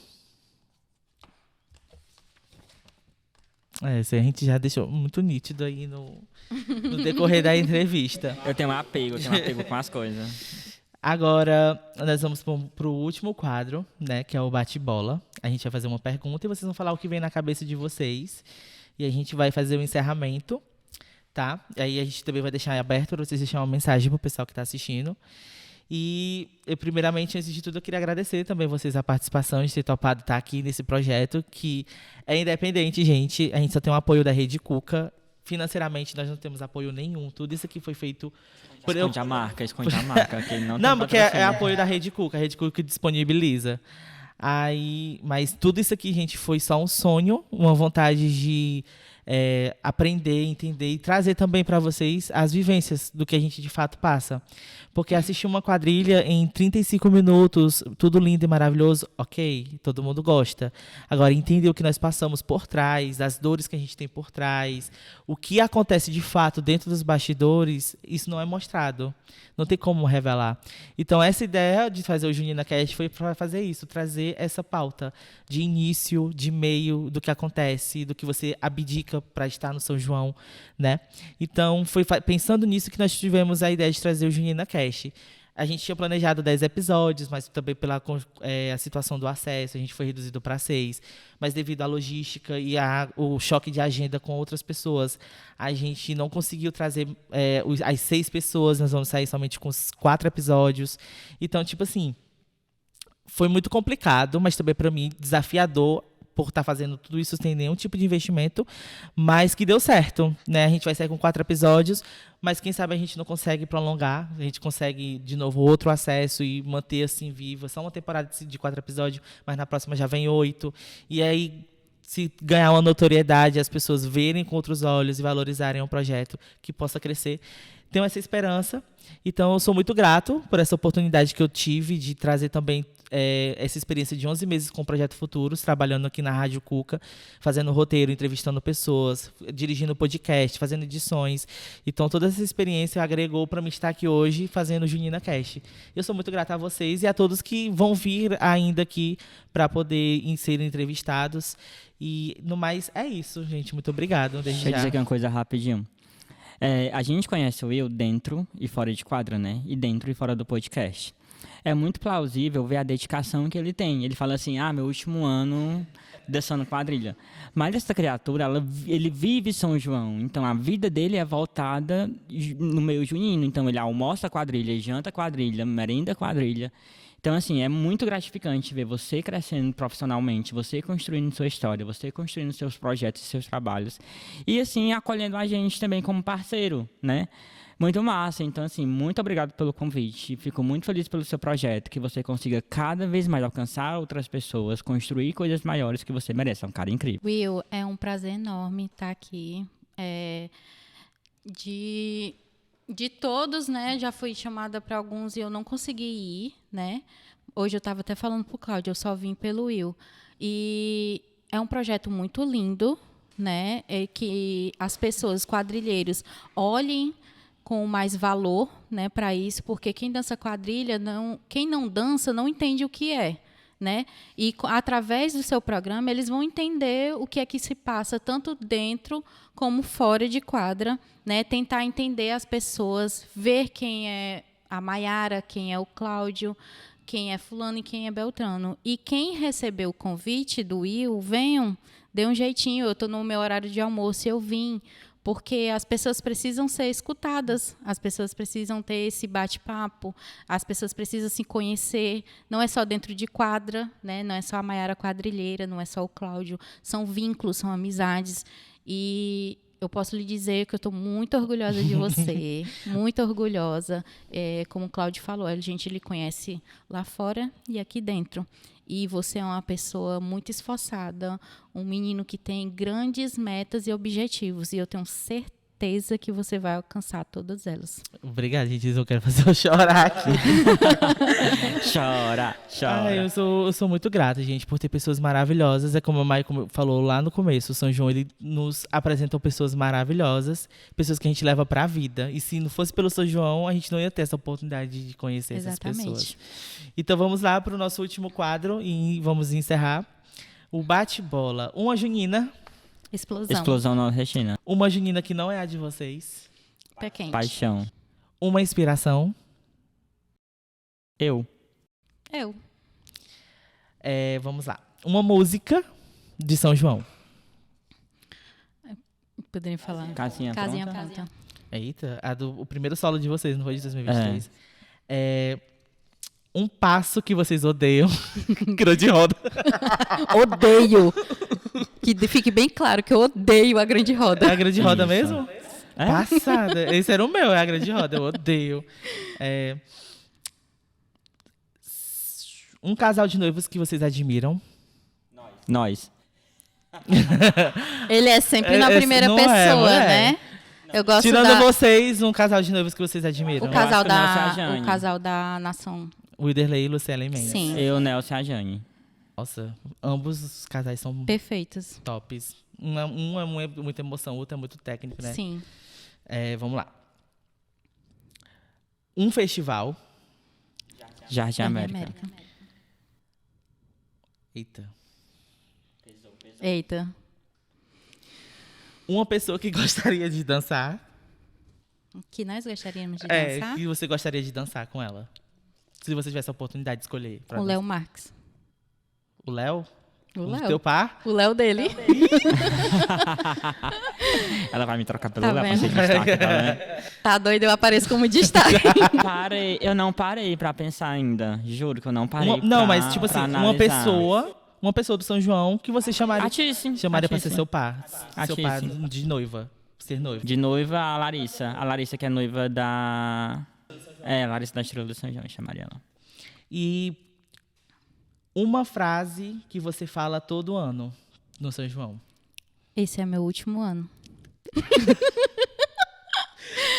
Isso aí a gente já deixou muito nítido aí no decorrer da entrevista. Eu tenho um apego com as coisas. Agora, nós vamos para o último quadro, né, que é o bate-bola. A gente vai fazer uma pergunta e vocês vão falar o que vem na cabeça de vocês. E a gente vai fazer o encerramento, tá? E aí a gente também vai deixar aberto para vocês deixarem uma mensagem para o pessoal que está assistindo. E, primeiramente, antes de tudo, eu queria agradecer também vocês a participação de ter topado estar aqui nesse projeto, que é independente, gente. A gente só tem o apoio da Rede Cuca. Financeiramente, nós não temos apoio nenhum. Tudo isso aqui foi feito... Esconde a marca. Que não, Não, tem porque é patrocínio. apoio da Rede Cuca. A Rede Cuca que disponibiliza. Mas tudo isso aqui, gente, foi só um sonho, uma vontade de aprender, entender e trazer também para vocês as vivências do que a gente de fato passa. Porque assistir uma quadrilha em 35 minutos, tudo lindo e maravilhoso, ok, todo mundo gosta. Agora, entender o que nós passamos por trás, as dores que a gente tem por trás, o que acontece de fato dentro dos bastidores, isso não é mostrado. Não tem como revelar. Então, essa ideia de fazer o Junina Cast foi para fazer isso, trazer essa pauta de início, de meio, do que acontece, do que você abdica para estar no São João, né? Então, foi pensando nisso que nós tivemos a ideia de trazer o Junina Cast. A gente tinha planejado 10 episódios, mas também pela a situação do acesso, a gente foi reduzido para 6. Mas devido à logística e o choque de agenda com outras pessoas, a gente não conseguiu trazer as 6 pessoas. Nós vamos sair somente com os 4 episódios. Então, tipo assim, foi muito complicado, mas também para mim desafiador, por estar fazendo tudo isso sem nenhum tipo de investimento, mas que deu certo, né? A gente vai sair com 4 episódios, mas quem sabe a gente não consegue prolongar, a gente consegue de novo outro acesso e manter assim viva. Só uma temporada de 4 episódios, mas na próxima já vem 8. E aí, se ganhar uma notoriedade, as pessoas verem com outros olhos e valorizarem um projeto que possa crescer. Tenho essa esperança. Então, eu sou muito grato por essa oportunidade que eu tive de trazer também essa experiência de 11 meses com o Projeto Futuros, trabalhando aqui na Rádio Cuca, fazendo roteiro, entrevistando pessoas, dirigindo podcast, fazendo edições. Então, toda essa experiência agregou para mim estar aqui hoje fazendo o Junina Cast. Eu sou muito grata a vocês e a todos que vão vir ainda aqui para poder ser entrevistados. E, no mais, é isso, gente. Muito obrigado. Deixa eu dizer aqui uma coisa rapidinho. A gente conhece o Will dentro e fora de quadra, né? E dentro e fora do podcast. é muito plausível ver a dedicação que ele tem. Ele fala assim, meu último ano dançando quadrilha. Mas essa criatura, ele vive São João. Então, a vida dele é voltada no meio junino. Então, ele almoça quadrilha, janta quadrilha, merenda quadrilha. Então, assim, é muito gratificante ver você crescendo profissionalmente, você construindo sua história, você construindo seus projetos e seus trabalhos. E, assim, acolhendo a gente também como parceiro, né? Muito massa. Então, assim, muito obrigado pelo convite. Fico muito feliz pelo seu projeto, que você consiga cada vez mais alcançar outras pessoas, construir coisas maiores que você merece. É um cara incrível. Will, é um prazer enorme estar aqui. De todos, né? Já fui chamada para alguns e eu não consegui ir, né? Hoje eu estava até falando para o Cláudio, eu só vim pelo Will. E é um projeto muito lindo, né? É que as pessoas, quadrilheiros, olhem com mais valor, né, para isso, porque quem dança quadrilha, quem não dança não entende o que é, né? E através do seu programa eles vão entender o que é que se passa tanto dentro como fora de quadra, né? Tentar entender as pessoas, ver quem é a Maiara, quem é o Cláudio, quem é fulano e quem é Beltrano. E quem recebeu o convite do Will, venham, dê um jeitinho, eu estou no meu horário de almoço, eu vim. Porque as pessoas precisam ser escutadas, as pessoas precisam ter esse bate-papo, as pessoas precisam se conhecer. Não é só dentro de quadra, né? Não é só a Maiara quadrilheira, não é só o Cláudio. São vínculos, são amizades. E eu posso lhe dizer que eu estou muito orgulhosa de você, muito orgulhosa. Como o Cláudio falou, a gente lhe conhece lá fora e aqui dentro. E você é uma pessoa muito esforçada, um menino que tem grandes metas e objetivos. E eu tenho certeza que você vai alcançar todas elas. Obrigado, gente. Eu quero fazer eu chorar aqui. Chora. Eu sou muito grata, gente, por ter pessoas maravilhosas. É como a Mai falou lá no começo, o São João, ele nos apresentou pessoas maravilhosas, pessoas que a gente leva pra vida. E se não fosse pelo São João, a gente não ia ter essa oportunidade de conhecer essas pessoas. Então vamos lá para o nosso último quadro e vamos encerrar. O bate-bola. Uma junina. Explosão nordestina. Uma junina que não é a de vocês. Pé quente. Paixão. Uma inspiração. Eu. Vamos lá. Uma música de São João. Poderia falar. Casinha pronta. Eita, o primeiro solo de vocês, não foi de 2023. Um passo que vocês odeiam. Grande roda. Odeio. Que fique bem claro que eu odeio a grande roda. É a grande roda Isso. mesmo? Passada. Esse era o meu, é a grande roda. Eu odeio. Um casal de noivos que vocês admiram. Nós. Ele é sempre na primeira não pessoa, é. né? Eu gosto Tirando vocês, um casal de noivos que vocês admiram. o casal acho que o Nelson e a Jane. o casal da nação. Wilderley e Luciela Mendes. Sim. Eu, Nelson e a Jane. Nossa, ambos os casais são Perfeitos. tops. Um é muita emoção, o outro é muito técnico, né? Sim. Vamos lá. Um festival. Jardim América. Eita. Uma pessoa que gostaria de dançar. Que nós gostaríamos de dançar. Que você gostaria de dançar com ela. Se você tivesse a oportunidade de escolher. Com o Léo Marques. O Léo? O Léo. Teu par? O Léo dele. Ela vai me trocar pelo Tá Léo pra vendo? ser destaque, tá vendo? Tá doido, eu apareço como destaque. Eu não parei pra pensar ainda. Juro que eu não parei. Mas tipo assim, uma pessoa do São João que você chamaria pra ser seu par. Seu par de noiva. Ser noiva. De noiva, a Larissa. A Larissa que é noiva da... Larissa da Estrela do São João, eu chamaria ela. E uma frase que você fala todo ano no São João. Esse é meu último ano.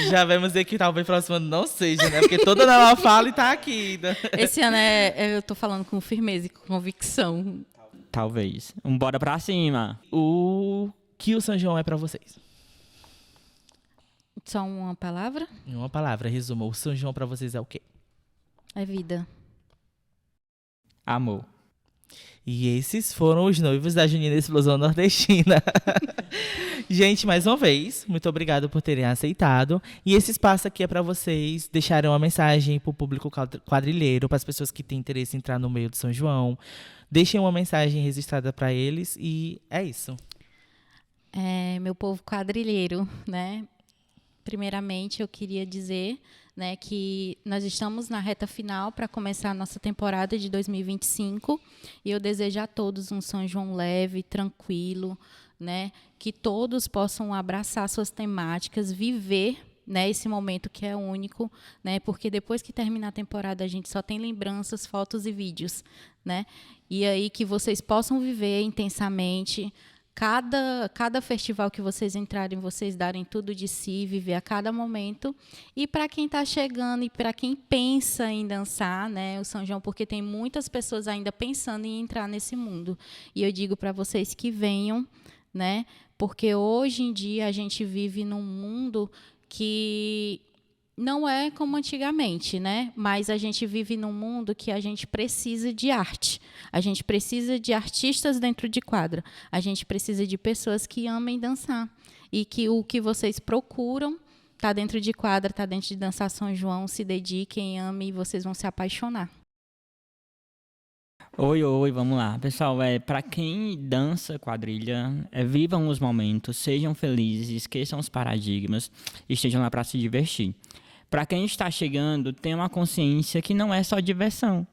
Já vamos dizer que talvez próximo ano não seja, né? Porque toda ano ela fala e tá aqui. Né? Esse ano eu tô falando com firmeza e com convicção. Talvez. Bora pra cima. O que o São João é pra vocês? Só uma palavra? Em uma palavra, resuma. O São João pra vocês é o quê? É vida. Amor. E esses foram os noivos da Junina Explosão Nordestina. Gente, mais uma vez, muito obrigado por terem aceitado. E esse espaço aqui é para vocês deixarem uma mensagem para o público quadrilheiro, para as pessoas que têm interesse em entrar no meio do São João. Deixem uma mensagem registrada para eles e é isso. Meu povo quadrilheiro, né? Primeiramente, eu queria dizer, né, que nós estamos na reta final para começar a nossa temporada de 2025 e eu desejo a todos um São João leve, tranquilo, né, que todos possam abraçar suas temáticas, viver, né, esse momento que é único, né, porque depois que terminar a temporada a gente só tem lembranças, fotos e vídeos, né, e aí que vocês possam viver intensamente. Cada festival que vocês entrarem, vocês darem tudo de si, viver a cada momento. E para quem está chegando e para quem pensa em dançar, né, o São João, porque tem muitas pessoas ainda pensando em entrar nesse mundo. E eu digo para vocês que venham, né, porque hoje em dia a gente vive num mundo que não é como antigamente, né? Mas a gente vive num mundo que a gente precisa de arte. A gente precisa de artistas dentro de quadra. A gente precisa de pessoas que amem dançar. E que o que vocês procuram está dentro de quadra, está dentro de dançar São João. Se dediquem, amem e vocês vão se apaixonar. Oi, vamos lá. Pessoal, para quem dança quadrilha, vivam os momentos, sejam felizes, esqueçam os paradigmas e estejam lá para se divertir. Para quem está chegando, tenha uma consciência que não é só diversão,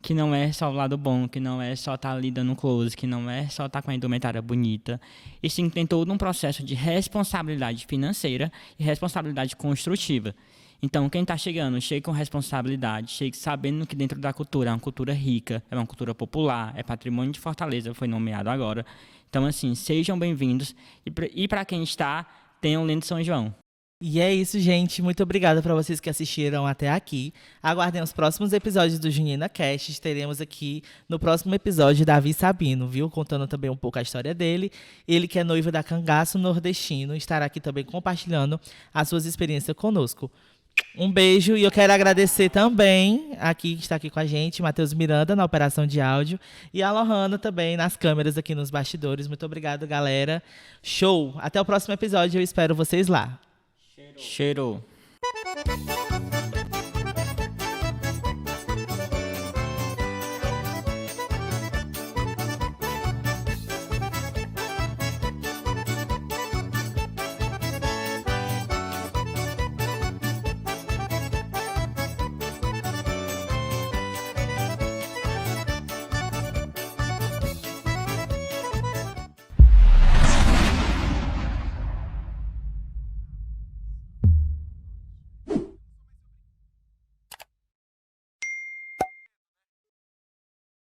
que não é só o lado bom, que não é só estar ali dando close, que não é só estar com a indumentária bonita. E sim, tem todo um processo de responsabilidade financeira e responsabilidade construtiva. Então, quem está chegando, chegue com responsabilidade, chegue sabendo que dentro da cultura é uma cultura rica, é uma cultura popular, é patrimônio de Fortaleza, foi nomeado agora. Então, assim, sejam bem-vindos. E para quem está, tenham um lindo São João. E é isso, gente. Muito obrigada para vocês que assistiram até aqui. Aguardem os próximos episódios do Junina Cast. Teremos aqui no próximo episódio Davi Sabino, viu? Contando também um pouco a história dele. Ele que é noivo da Cangaço Nordestino, estará aqui também compartilhando as suas experiências conosco. Um beijo e eu quero agradecer também aqui que está aqui com a gente, Matheus Miranda na operação de áudio e a Lohana também nas câmeras aqui nos bastidores. Muito obrigado, galera. Show! Até o próximo episódio, eu espero vocês lá. Cheiro.